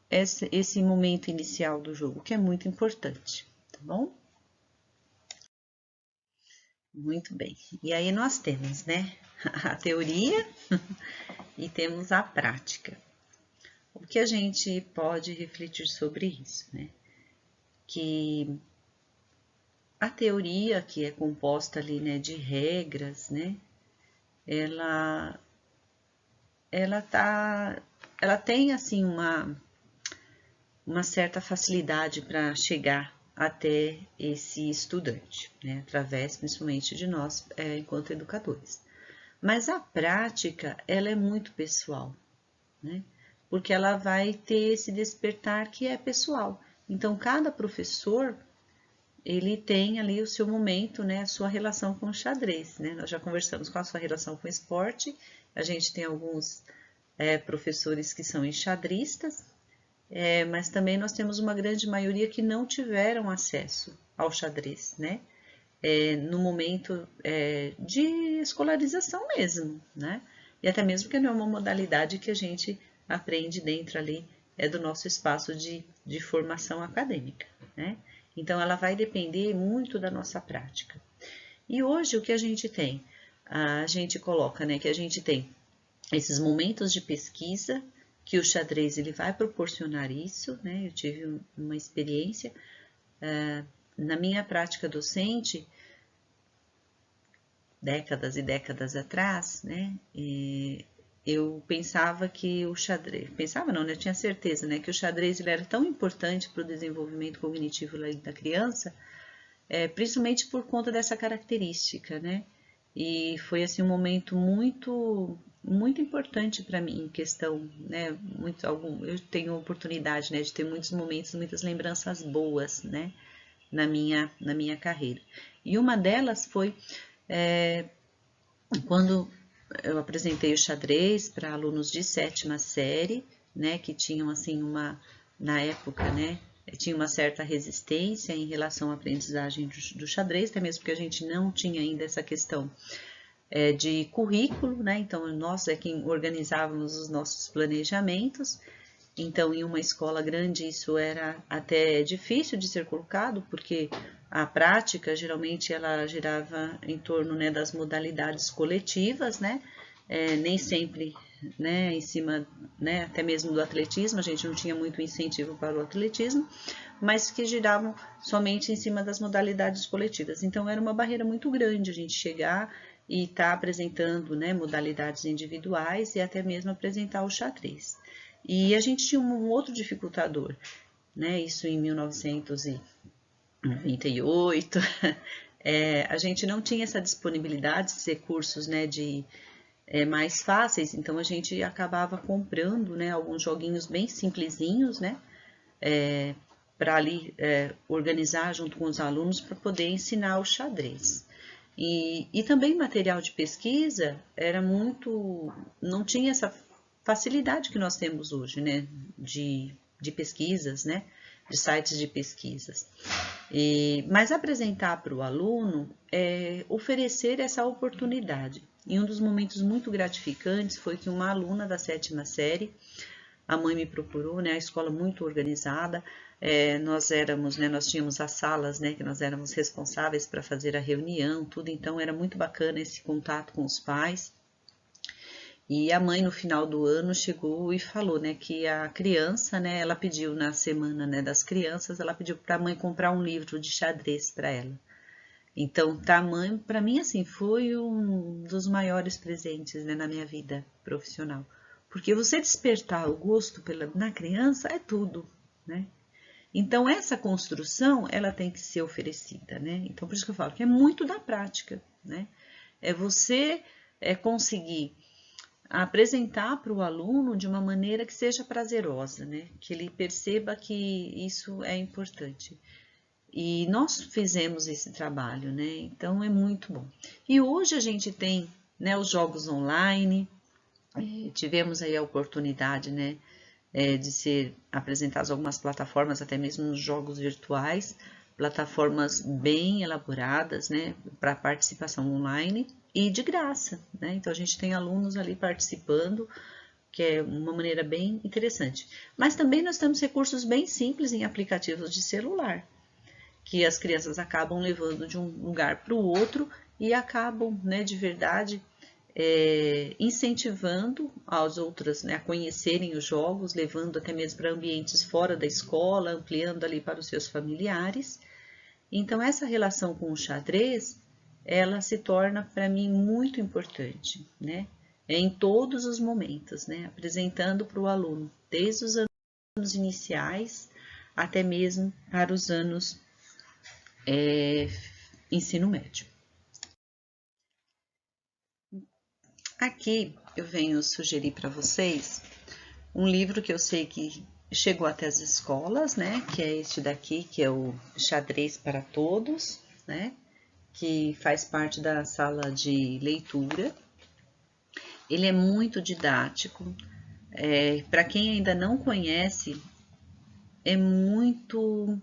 [SPEAKER 1] esse momento inicial do jogo, que é muito importante, tá bom? Muito bem. E aí nós temos, né, a teoria e temos a prática. O que a gente pode refletir sobre isso, né? Que a teoria, que é composta ali, né, de regras, né, ela tem assim uma certa facilidade para chegar até esse estudante, né, através principalmente de nós enquanto educadores. Mas a prática, ela é muito pessoal, né, porque ela vai ter esse despertar que é pessoal. Então, cada professor ele tem ali o seu momento, né, a sua relação com o xadrez, né? Nós já conversamos com a sua relação com o esporte, a gente tem alguns professores que são enxadristas, mas também nós temos uma grande maioria que não tiveram acesso ao xadrez, né? No momento de escolarização mesmo, né? E até mesmo que não é uma modalidade que a gente aprende dentro ali do nosso espaço de formação acadêmica, né? Então, ela vai depender muito da nossa prática. E hoje, o que a gente tem? A gente coloca, né, que a gente tem esses momentos de pesquisa, que o xadrez ele vai proporcionar isso, né? Eu tive uma experiência na minha prática docente, décadas e décadas atrás, né? Eu pensava que o xadrez, pensava não, né? Eu tinha certeza, né, que o xadrez ele era tão importante para o desenvolvimento cognitivo da criança, principalmente por conta dessa característica, né? E foi assim um momento muito importante para mim em questão, né? Eu tenho oportunidade, né, de ter muitos momentos, muitas lembranças boas, né, na minha carreira. E uma delas foi quando eu apresentei o xadrez para alunos de 7ª série, né, que tinham assim na época, né, tinha uma certa resistência em relação à aprendizagem do xadrez, até mesmo porque a gente não tinha ainda essa questão de currículo, né, então nós é quem organizávamos os nossos planejamentos. Então, em uma escola grande, isso era até difícil de ser colocado, porque a prática, geralmente, ela girava em torno, né, das modalidades coletivas, né, nem sempre, né, em cima, né, até mesmo do atletismo, a gente não tinha muito incentivo para o atletismo, mas que giravam somente em cima das modalidades coletivas. Então, era uma barreira muito grande a gente chegar e estar apresentando, né, modalidades individuais e até mesmo apresentar o xadrez. E a gente tinha um outro dificultador, né? Isso em 1998. A gente não tinha essa disponibilidade, esses recursos, né, mais fáceis, então a gente acabava comprando, né, alguns joguinhos bem simplesinhos, né, para ali organizar junto com os alunos para poder ensinar o xadrez. E também material de pesquisa era não tinha essa facilidade que nós temos hoje, né, de pesquisas, né, de sites de pesquisas. Mas apresentar para o aluno é oferecer essa oportunidade. E um dos momentos muito gratificantes foi que uma aluna da 7ª série, a mãe me procurou, né, a escola muito organizada, nós tínhamos as salas, né, que nós éramos responsáveis para fazer a reunião, tudo, então era muito bacana esse contato com os pais. E a mãe, no final do ano, chegou e falou, né, que a criança, né, ela pediu na semana, né, das crianças, ela pediu para a mãe comprar um livro de xadrez para ela. Então, tamanho, para mim, assim, foi um dos maiores presentes, né, na minha vida profissional. Porque você despertar o gosto na criança é tudo, né? Então, essa construção, ela tem que ser oferecida, né? Então, por isso que eu falo que é muito da prática, né? É você conseguir apresentar para o aluno de uma maneira que seja prazerosa, né? Que ele perceba que isso é importante. E nós fizemos esse trabalho, né? Então, é muito bom. E hoje a gente tem, né, os jogos online, tivemos aí a oportunidade, né, de ser apresentados algumas plataformas, até mesmo nos jogos virtuais, plataformas bem elaboradas, né, para participação online e de graça, né? Então a gente tem alunos ali participando, que é uma maneira bem interessante. Mas também nós temos recursos bem simples em aplicativos de celular, que as crianças acabam levando de um lugar para o outro e acabam, né, de verdade, incentivando as outras, né, a conhecerem os jogos, levando até mesmo para ambientes fora da escola, ampliando ali para os seus familiares. Então, essa relação com o xadrez, ela se torna para mim muito importante, né? Em todos os momentos, né? Apresentando para o aluno, desde os anos iniciais até mesmo para os anos ensino médio. Aqui eu venho sugerir para vocês um livro que eu sei que chegou até as escolas, né? Que é este daqui, que é o Xadrez para Todos, né? Que faz parte da sala de leitura. Ele é muito didático. Para quem ainda não conhece, é muito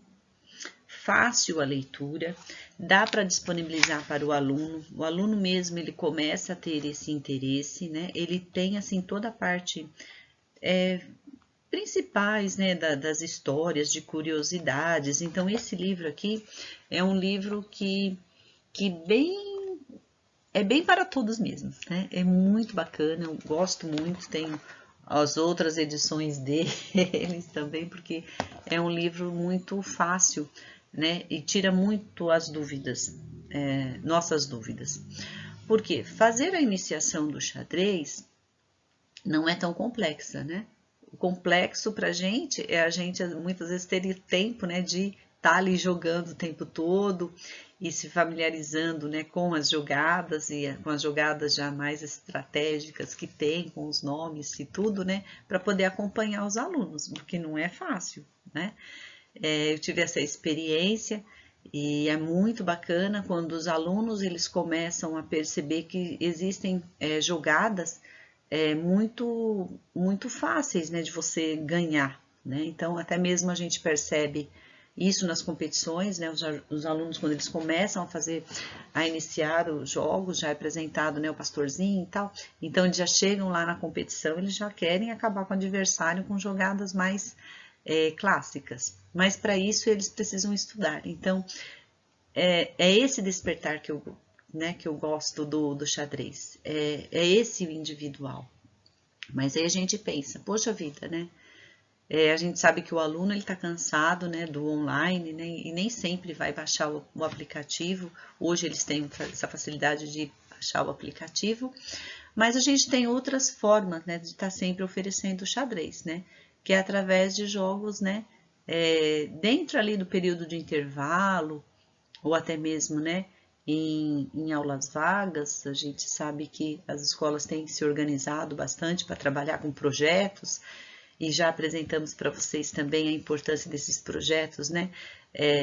[SPEAKER 1] fácil a leitura, dá para disponibilizar para o aluno mesmo ele começa a ter esse interesse, né? Ele tem assim toda a parte principais, né, das histórias, de curiosidades. Então esse livro aqui é um livro que é bem para todos mesmo, né? É muito bacana, eu gosto muito, tenho as outras edições deles também, porque é um livro muito fácil, né? E tira muito as dúvidas, nossas dúvidas. Porque fazer a iniciação do xadrez não é tão complexa, né? O complexo para a gente muitas vezes ter tempo, né, de estar ali jogando o tempo todo e se familiarizando, né, com as jogadas e com as jogadas já mais estratégicas que tem, com os nomes e tudo, né, para poder acompanhar os alunos, porque não é fácil, né? Eu tive essa experiência e é muito bacana quando os alunos eles começam a perceber que existem jogadas muito fáceis, né, de você ganhar, né? Então até mesmo a gente percebe isso nas competições, né? Os alunos quando eles começam a iniciar os jogos, já é apresentado, né, o pastorzinho e tal, então eles já chegam lá na competição, eles já querem acabar com o adversário com jogadas mais clássicas, mas para isso eles precisam estudar. Então é esse despertar que eu gosto do xadrez, é esse o individual. Mas aí a gente pensa, poxa vida, né? A gente sabe que o aluno ele está cansado, né, do online, né, e nem sempre vai baixar o aplicativo. Hoje eles têm essa facilidade de baixar o aplicativo, mas a gente tem outras formas, né, de estar sempre oferecendo o xadrez, né, que é através de jogos, né, dentro ali do período de intervalo, ou até mesmo, né, em aulas vagas. A gente sabe que as escolas têm se organizado bastante para trabalhar com projetos, e já apresentamos para vocês também a importância desses projetos, né,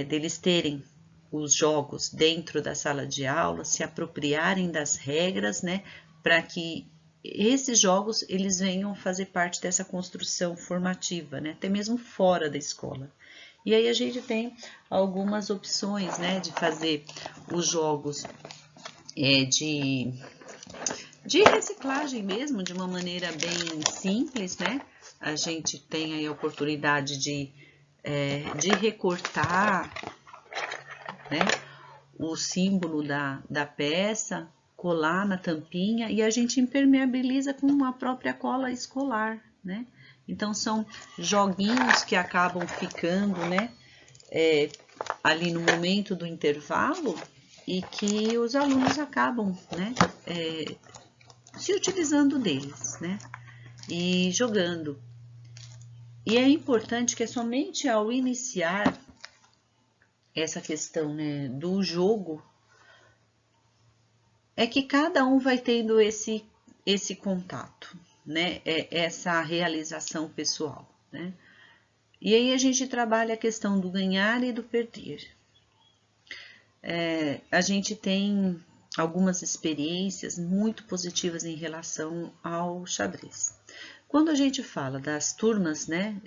[SPEAKER 1] deles terem os jogos dentro da sala de aula, se apropriarem das regras, né, para que esses jogos eles venham fazer parte dessa construção formativa, né, até mesmo fora da escola. E aí a gente tem algumas opções, né, de fazer os jogos de reciclagem mesmo, de uma maneira bem simples, né? A gente tem aí a oportunidade de recortar, né, o símbolo da peça, colar na tampinha e a gente impermeabiliza com a própria cola escolar, né? Então são joguinhos que acabam ficando, né, ali no momento do intervalo e que os alunos acabam, né, se utilizando deles, né, e jogando. E é importante que é somente ao iniciar essa questão, né, do jogo, é que cada um vai tendo esse contato, né, essa realização pessoal, né. E aí a gente trabalha a questão do ganhar e do perder. A gente tem algumas experiências muito positivas em relação ao xadrez. Quando a gente fala das turmas, né,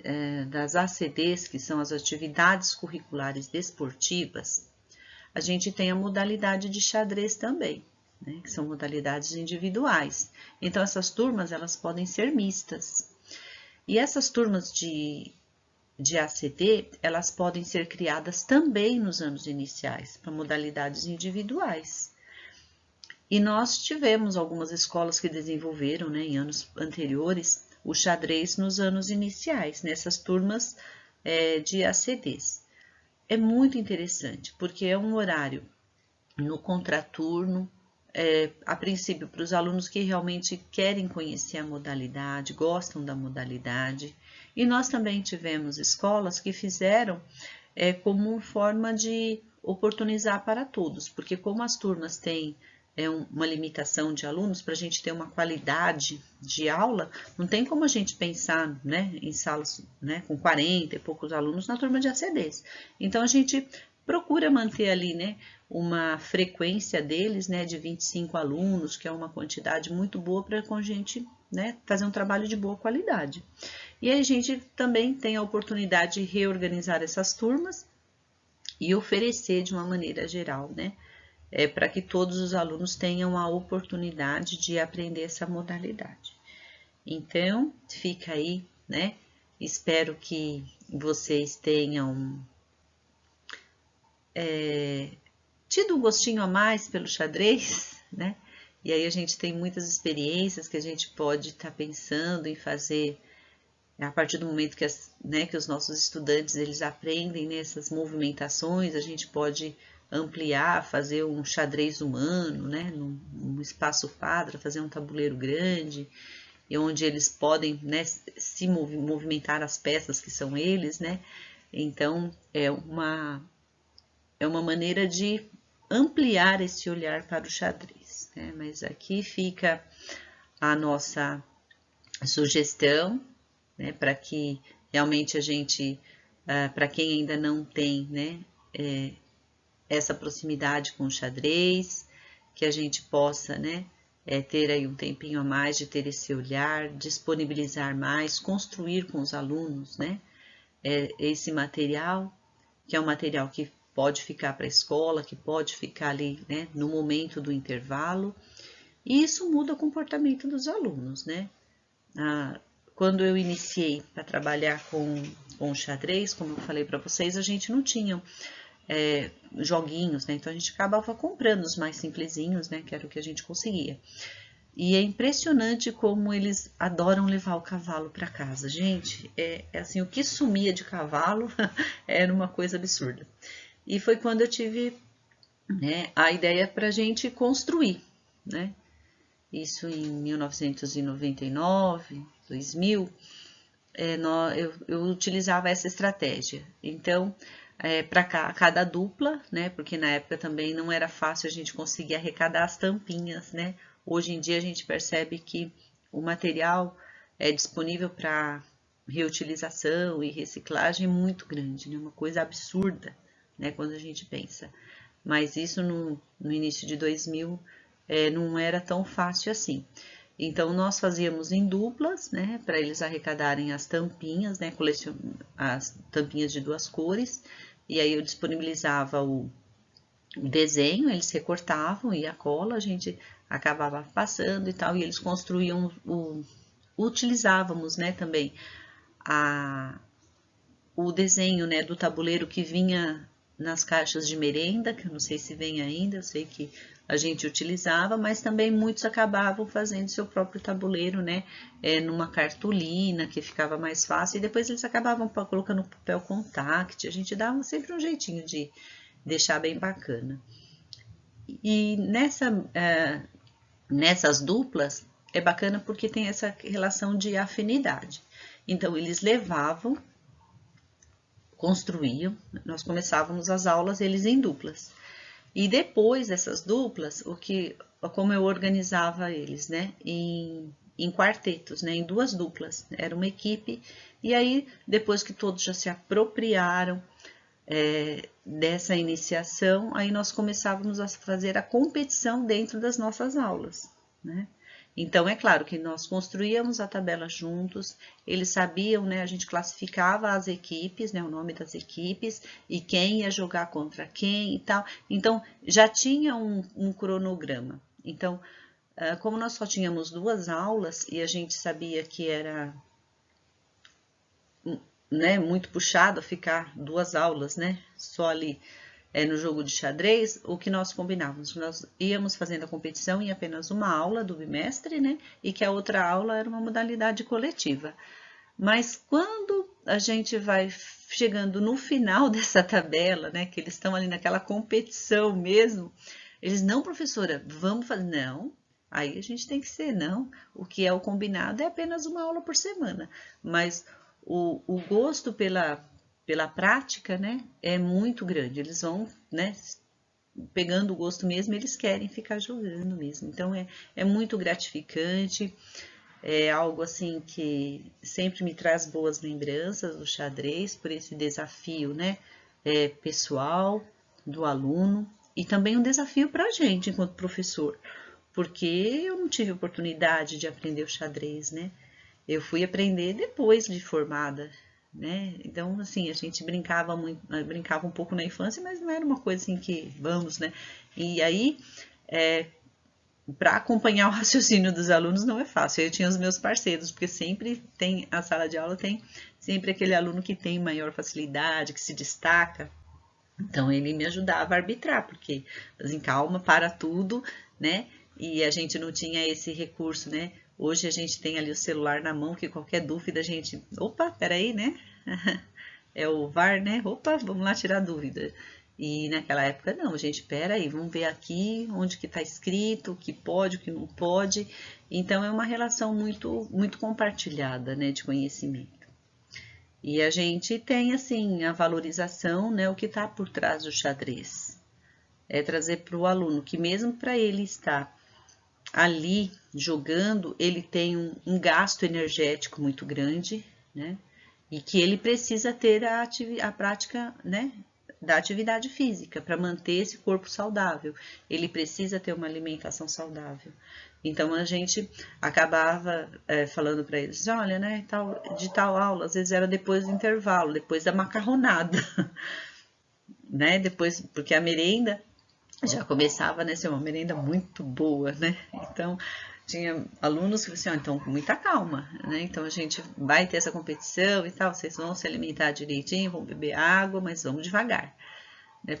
[SPEAKER 1] das ACDs, que são as atividades curriculares desportivas, a gente tem a modalidade de xadrez também, né, que são modalidades individuais. Então, essas turmas, elas podem ser mistas. E essas turmas de ACD, elas podem ser criadas também nos anos iniciais, para modalidades individuais. E nós tivemos algumas escolas que desenvolveram, né, em anos anteriores, o xadrez nos anos iniciais, nessas turmas de ACDs. É muito interessante, porque é um horário no contraturno, a princípio para os alunos que realmente querem conhecer a modalidade, gostam da modalidade. E nós também tivemos escolas que fizeram como forma de oportunizar para todos, porque como as turmas têm uma limitação de alunos, para a gente ter uma qualidade de aula, não tem como a gente pensar, né, em salas, né, com 40 e poucos alunos na turma de ACDs. Então, a gente procura manter ali, né, uma frequência deles, né, de 25 alunos, que é uma quantidade muito boa para a gente, né, fazer um trabalho de boa qualidade. E aí a gente também tem a oportunidade de reorganizar essas turmas e oferecer de uma maneira geral, né, para que todos os alunos tenham a oportunidade de aprender essa modalidade. Então, fica aí, né? Espero que vocês tenham tido um gostinho a mais pelo xadrez, né? E aí a gente tem muitas experiências que a gente pode estar pensando em fazer a partir do momento que, que os nossos estudantes eles aprendem nessas movimentações, a gente pode ampliar, fazer um xadrez humano, né, num espaço quadra, fazer um tabuleiro grande, e onde eles podem, né, se movimentar as peças que são eles, né. Então é uma maneira de ampliar esse olhar para o xadrez, né. Mas aqui fica a nossa sugestão, né, para que realmente a gente, para quem ainda não tem, né, essa proximidade com o xadrez, que a gente possa, né, ter aí um tempinho a mais de ter esse olhar, disponibilizar mais, construir com os alunos, né, esse material, que é um material que pode ficar para a escola, que pode ficar ali, né, no momento do intervalo, e isso muda o comportamento dos alunos, né. Quando eu iniciei para trabalhar com xadrez, como eu falei para vocês, a gente não tinha joguinhos, né? Então a gente acabava comprando os mais simplesinhos, né? Que era o que a gente conseguia. E é impressionante como eles adoram levar o cavalo para casa. Gente, assim, o que sumia de cavalo era uma coisa absurda. E foi quando eu tive, né, a ideia para a gente construir, né? Isso em 1999, 2000, eu utilizava essa estratégia. Então, para cada dupla, né? Porque na época também não era fácil a gente conseguir arrecadar as tampinhas, né? Hoje em dia a gente percebe que o material é disponível para reutilização e reciclagem muito grande, né? Uma coisa absurda, né? Quando a gente pensa. Mas isso no início de 2000 não era tão fácil assim. Então, nós fazíamos em duplas, né, para eles arrecadarem as tampinhas, né, as tampinhas de 2 cores, e aí eu disponibilizava o desenho, eles recortavam e a cola a gente acabava passando e tal, e eles construíam, utilizávamos, né, também o desenho, né, do tabuleiro que vinha nas caixas de merenda, que eu não sei se vem ainda, eu sei que a gente utilizava, mas também muitos acabavam fazendo seu próprio tabuleiro, né, numa cartolina, que ficava mais fácil, e depois eles acabavam colocando papel contact, a gente dava sempre um jeitinho de deixar bem bacana. E nessas duplas, é bacana porque tem essa relação de afinidade. Então, eles levavam, construíam, nós começávamos as aulas, eles em duplas. E depois dessas duplas, como eu organizava eles, né, em quartetos, né, em duas duplas, era uma equipe, e aí, depois que todos já se apropriaram dessa iniciação, aí nós começávamos a fazer a competição dentro das nossas aulas, né. Então, é claro que nós construíamos a tabela juntos, eles sabiam, né, a gente classificava as equipes, né, o nome das equipes, e quem ia jogar contra quem e tal. Então, já tinha um cronograma. Então, como nós só tínhamos 2 aulas, e a gente sabia que era, né, muito puxado a ficar 2 aulas, né, só ali no jogo de xadrez, o que nós combinávamos? Nós íamos fazendo a competição em apenas uma aula do bimestre, né? E que a outra aula era uma modalidade coletiva. Mas quando a gente vai chegando no final dessa tabela, né? Que eles estão ali naquela competição mesmo, eles, não, professora, vamos fazer. Não, aí a gente tem que ser, não. O que é o combinado é apenas uma aula por semana. Mas o gosto pela prática, né, é muito grande. Eles vão, né, pegando o gosto mesmo, eles querem ficar jogando mesmo. Então, é muito gratificante, é algo assim que sempre me traz boas lembranças do xadrez, por esse desafio, né, pessoal do aluno, e também um desafio para a gente, enquanto professor, porque eu não tive oportunidade de aprender o xadrez, né, eu fui aprender depois de formada, né? Então, assim, a gente brincava muito, brincava um pouco na infância, mas não era uma coisa assim que vamos, né? E aí, para acompanhar o raciocínio dos alunos não é fácil. Eu tinha os meus parceiros, porque sempre tem, a sala de aula tem sempre aquele aluno que tem maior facilidade, que se destaca. Então, ele me ajudava a arbitrar, porque, assim, calma, para tudo, né? E a gente não tinha esse recurso, né? Hoje a gente tem ali o celular na mão, que qualquer dúvida a gente... Opa, peraí, né? É o VAR, né? Opa, vamos lá tirar dúvida. E naquela época, não, gente, peraí, vamos ver aqui onde que tá escrito, o que pode, o que não pode. Então, é uma relação muito, muito compartilhada, né, de conhecimento. E a gente tem, assim, a valorização, né, o que está por trás do xadrez. É trazer para o aluno que mesmo para ele estar ali jogando, ele tem um gasto energético muito grande, né, e que ele precisa ter a prática, né, da atividade física para manter esse corpo saudável. Ele precisa ter uma alimentação saudável. Então, a gente acabava falando para eles, olha, né, de tal aula, às vezes era depois do intervalo, depois da macarronada, né, depois, porque a merenda já começava, né, ser uma merenda muito boa, né, então tinha alunos que assim, então com muita calma, né, então a gente vai ter essa competição e tal, vocês vão se alimentar direitinho, vão beber água, mas vamos devagar.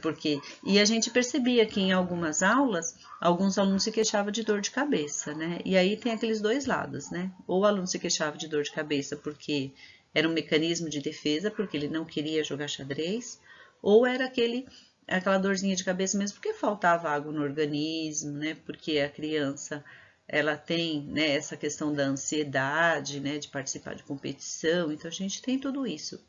[SPEAKER 1] Porque, e a gente percebia que em algumas aulas, alguns alunos se queixavam de dor de cabeça, né? E aí tem aqueles 2 lados, né? Ou o aluno se queixava de dor de cabeça porque era um mecanismo de defesa, porque ele não queria jogar xadrez, ou era aquela dorzinha de cabeça mesmo porque faltava água no organismo, né? Porque a criança, ela tem, né, essa questão da ansiedade, né, de participar de competição, então a gente tem tudo isso.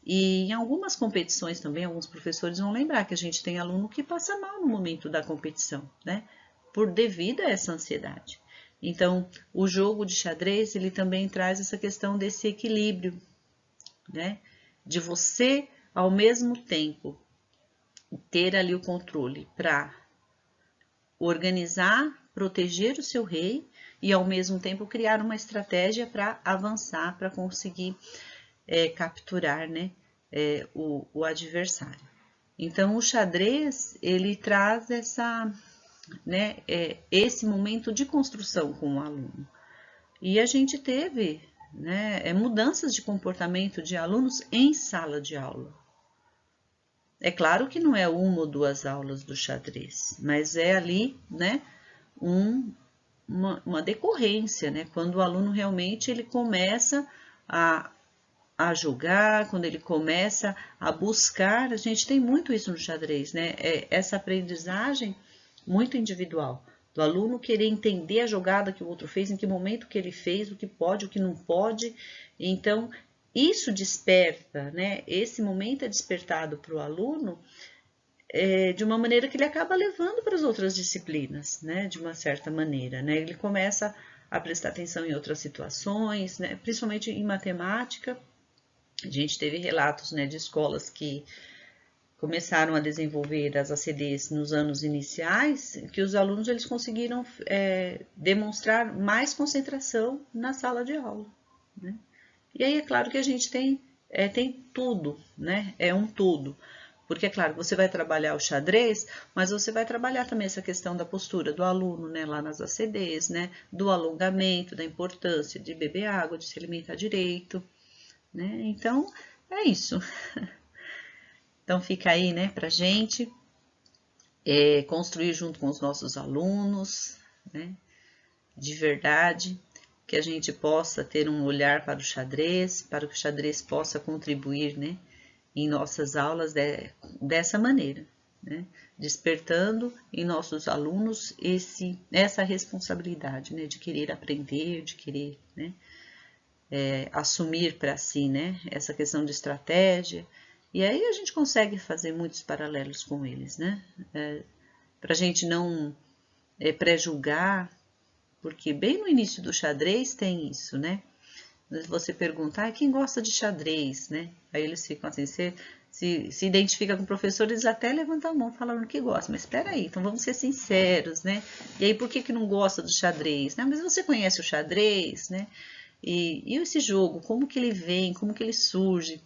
[SPEAKER 1] E em algumas competições também, alguns professores vão lembrar que a gente tem aluno que passa mal no momento da competição, né? Por devido a essa ansiedade. Então, o jogo de xadrez, ele também traz essa questão desse equilíbrio, né? De você, ao mesmo tempo, ter ali o controle para organizar, proteger o seu rei e, ao mesmo tempo, criar uma estratégia para avançar, para conseguir capturar, né, o adversário. Então, o xadrez, ele traz né, esse momento de construção com o aluno. E a gente teve, né, mudanças de comportamento de alunos em sala de aula. É claro que não é 1 ou 2 aulas do xadrez, mas é ali, né, uma decorrência, né, quando o aluno realmente ele começa a jogar, quando ele começa a buscar, a gente tem muito isso no xadrez, né? Essa aprendizagem muito individual, do aluno querer entender a jogada que o outro fez, em que momento que ele fez, o que pode, o que não pode. Então, isso desperta, né? Esse momento é despertado para o aluno de uma maneira que ele acaba levando para as outras disciplinas, né? De uma certa maneira, né? Ele começa a prestar atenção em outras situações, né? Principalmente em matemática. A gente teve relatos, né, de escolas que começaram a desenvolver as ACDs nos anos iniciais, que os alunos eles conseguiram demonstrar mais concentração na sala de aula, né? E aí é claro que a gente tem tudo, né? É um tudo. Porque é claro, você vai trabalhar o xadrez, mas você vai trabalhar também essa questão da postura do aluno, né? Lá nas ACDs, né? Do alongamento, da importância de beber água, de se alimentar direito, né? Então, é isso. Então fica aí, né, pra gente construir junto com os nossos alunos, né, de verdade, que a gente possa ter um olhar para o xadrez, para que o xadrez possa contribuir, né, em nossas aulas dessa maneira, né, despertando em nossos alunos essa responsabilidade, né, de querer aprender, de querer, né, assumir para si, né, essa questão de estratégia. E aí a gente consegue fazer muitos paralelos com eles, né? Para a gente não pré-julgar, porque bem no início do xadrez tem isso, né? Você pergunta, quem gosta de xadrez, né? Aí eles ficam assim, você se identifica com o professor, eles até levantam a mão falando que gosta, mas espera aí, então vamos ser sinceros, né? E aí por que não gosta do xadrez? Né? Mas você conhece o xadrez, né? E esse jogo, como que ele vem, como que ele surge?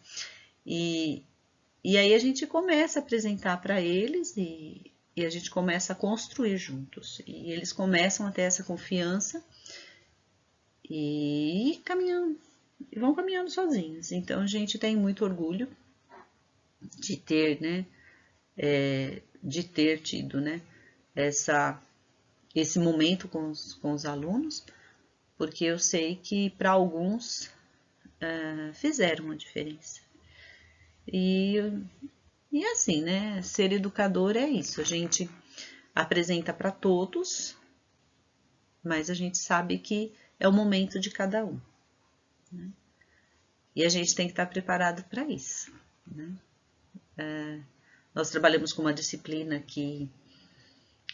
[SPEAKER 1] E aí a gente começa a apresentar para eles e a gente começa a construir juntos. E eles começam a ter essa confiança e caminhando, e vão caminhando sozinhos. Então a gente tem muito orgulho de ter, né, de ter tido, né, esse momento com os alunos, porque eu sei que para alguns fizeram a diferença. E assim, né? Ser educador é isso. A gente apresenta para todos, mas a gente sabe que é o momento de cada um, né? E a gente tem que estar preparado para isso, né? Nós trabalhamos com uma disciplina que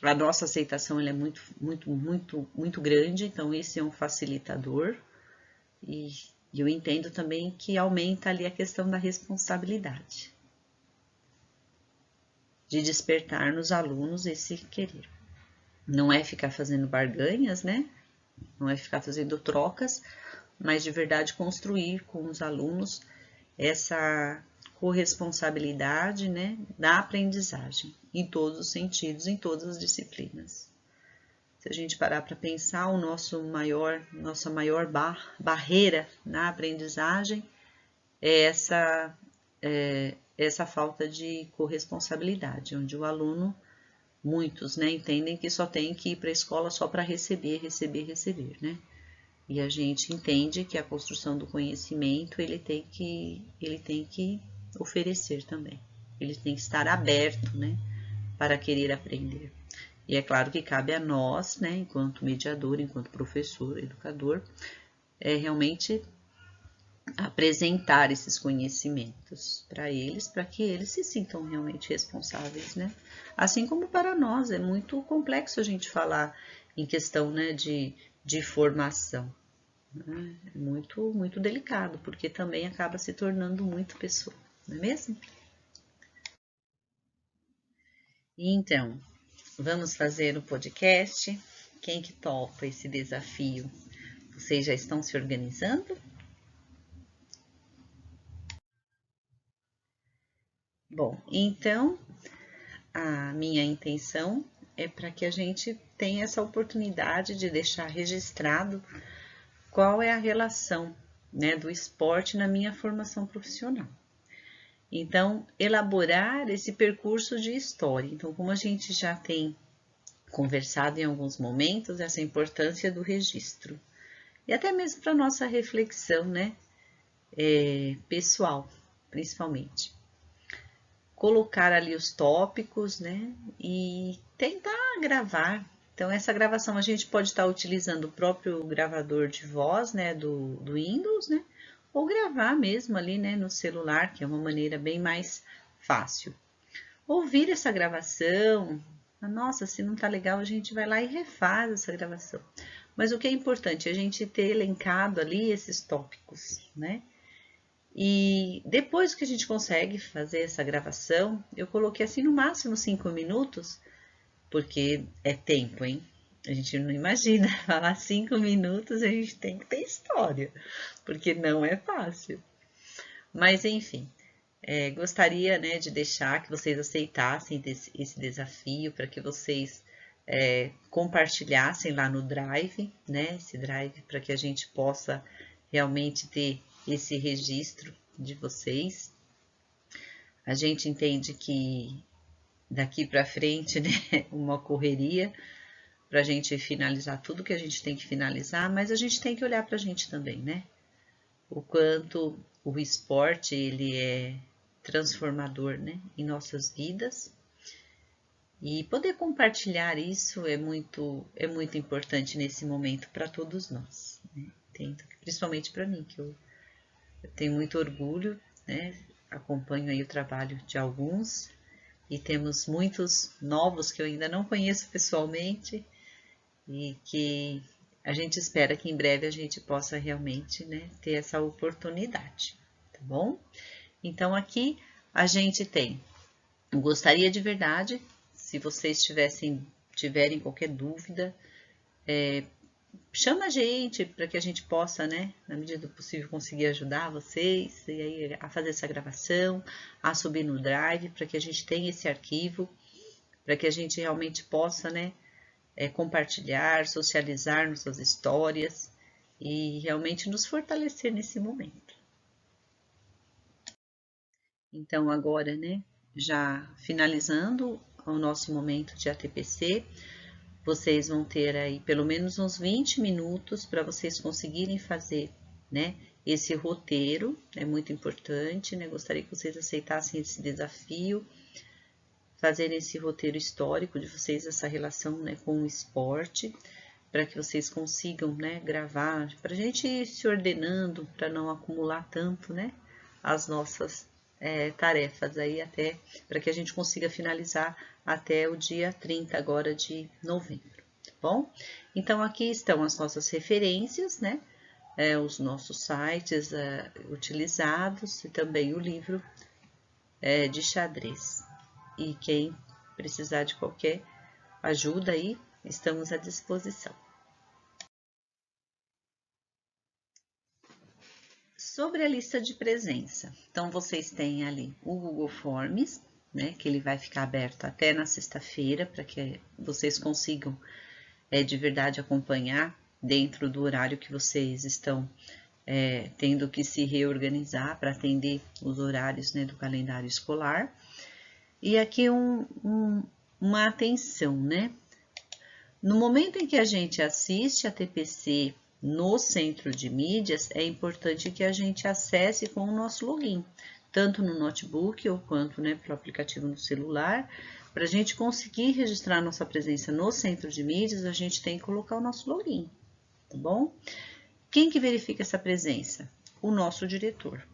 [SPEAKER 1] a nossa aceitação ela é muito grande, então esse é um facilitador. E eu entendo também que aumenta ali a questão da responsabilidade, de despertar nos alunos esse querer. Não é ficar fazendo barganhas, né? Não é ficar fazendo trocas, mas de verdade construir com os alunos essa corresponsabilidade, né, da aprendizagem, em todos os sentidos, em todas as disciplinas. Se a gente parar para pensar, nossa maior barreira na aprendizagem é essa falta de corresponsabilidade, onde o aluno, muitos, né, entendem que só tem que ir para a escola só para receber, né? E a gente entende que a construção do conhecimento ele tem que oferecer também. Ele tem que estar aberto, né, para querer aprender. E é claro que cabe a nós, né, enquanto mediador, enquanto professor, educador, realmente apresentar esses conhecimentos para eles, para que eles se sintam realmente responsáveis, né? Assim como para nós, é muito complexo a gente falar em questão, né, de formação. Né? É muito delicado, porque também acaba se tornando muito pessoa, não é mesmo? Então, vamos fazer o podcast. Quem que topa esse desafio? Vocês já estão se organizando? Bom, então a minha intenção é para que a gente tenha essa oportunidade de deixar registrado qual é a relação, né, do esporte na minha formação profissional. Então, elaborar esse percurso de história. Então, como a gente já tem conversado em alguns momentos, essa importância do registro. E até mesmo para nossa reflexão, né, pessoal, principalmente. Colocar ali os tópicos, né, e tentar gravar, Então, essa gravação a gente pode estar utilizando o próprio gravador de voz, né, do Windows, né, ou gravar mesmo ali, né, no celular, que é uma maneira bem mais fácil. Ouvir essa gravação, nossa, se não tá legal, a gente vai lá e refaz essa gravação. Mas o que é importante é a gente ter elencado ali esses tópicos, né? E depois que a gente consegue fazer essa gravação, eu coloquei assim no máximo 5 minutos, porque é tempo, hein? A gente não imagina falar 5 minutos, a gente tem que ter história, porque não é fácil. Mas enfim, gostaria, né, de deixar que vocês aceitassem esse desafio para que vocês compartilhassem lá no Drive, né, esse Drive para que a gente possa realmente ter esse registro de vocês. A gente entende que daqui para frente, né, uma correria para a gente finalizar tudo que a gente tem que finalizar, mas a gente tem que olhar para a gente também, né? O quanto o esporte ele é transformador, né, em nossas vidas. E poder compartilhar isso é muito importante nesse momento para todos nós, né? Principalmente para mim, que eu tenho muito orgulho, né? Acompanho aí o trabalho de alguns e temos muitos novos que eu ainda não conheço pessoalmente e que a gente espera que em breve a gente possa realmente, né, ter essa oportunidade, tá bom? Então aqui a gente tem, eu gostaria de verdade, se vocês tiverem qualquer dúvida, chama a gente para que a gente possa, né, na medida do possível, conseguir ajudar vocês e aí a fazer essa gravação, a subir no Drive, para que a gente tenha esse arquivo, para que a gente realmente possa, né, compartilhar, socializar nossas histórias e realmente nos fortalecer nesse momento. Então, agora, né, já finalizando o nosso momento de ATPC, vocês vão ter aí pelo menos uns 20 minutos para vocês conseguirem fazer, né, esse roteiro, é muito importante, né, gostaria que vocês aceitassem esse desafio, fazer esse roteiro histórico de vocês, essa relação, né, com o esporte, para que vocês consigam, né, gravar, para a gente ir se ordenando, para não acumular tanto, né, as nossas tarefas aí até, para que a gente consiga finalizar até o dia 30 agora de novembro, tá bom? Então, aqui estão as nossas referências, né, os nossos sites utilizados e também o livro de xadrez. E quem precisar de qualquer ajuda aí, estamos à disposição. Sobre a lista de presença, então vocês têm ali o Google Forms, né, que ele vai ficar aberto até na sexta-feira, para que vocês consigam de verdade acompanhar dentro do horário que vocês estão tendo que se reorganizar para atender os horários, né, do calendário escolar. E aqui uma atenção, né? No momento em que a gente assiste a TPC no centro de mídias, é importante que a gente acesse com o nosso login, tanto no notebook ou quanto, né, pelo aplicativo no celular. Para a gente conseguir registrar nossa presença no centro de mídias, a gente tem que colocar o nosso login, tá bom? Quem que verifica essa presença? O nosso diretor.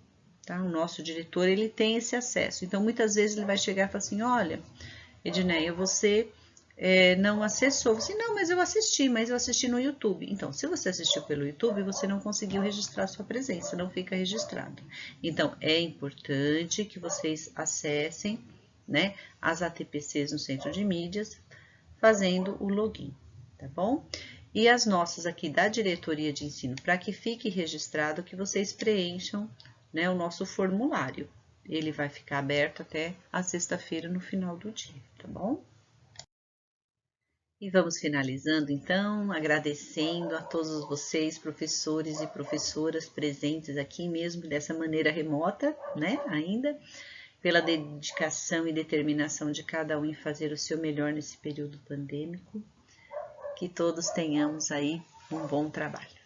[SPEAKER 1] Tá? O nosso diretor, ele tem esse acesso. Então, muitas vezes ele vai chegar e falar assim, olha, Edneia, você não acessou. Você, não, mas eu assisti no YouTube. Então, se você assistiu pelo YouTube, você não conseguiu registrar sua presença, não fica registrado. Então, é importante que vocês acessem, né, as ATPCs no centro de mídias, fazendo o login, tá bom? E as nossas aqui da diretoria de ensino, para que fique registrado que vocês preencham, né, o nosso formulário. Ele vai ficar aberto até a sexta-feira no final do dia, tá bom? E vamos finalizando então, agradecendo a todos vocês, professores e professoras presentes aqui mesmo dessa maneira remota, né, ainda, pela dedicação e determinação de cada um em fazer o seu melhor nesse período pandêmico. Que todos tenhamos aí um bom trabalho.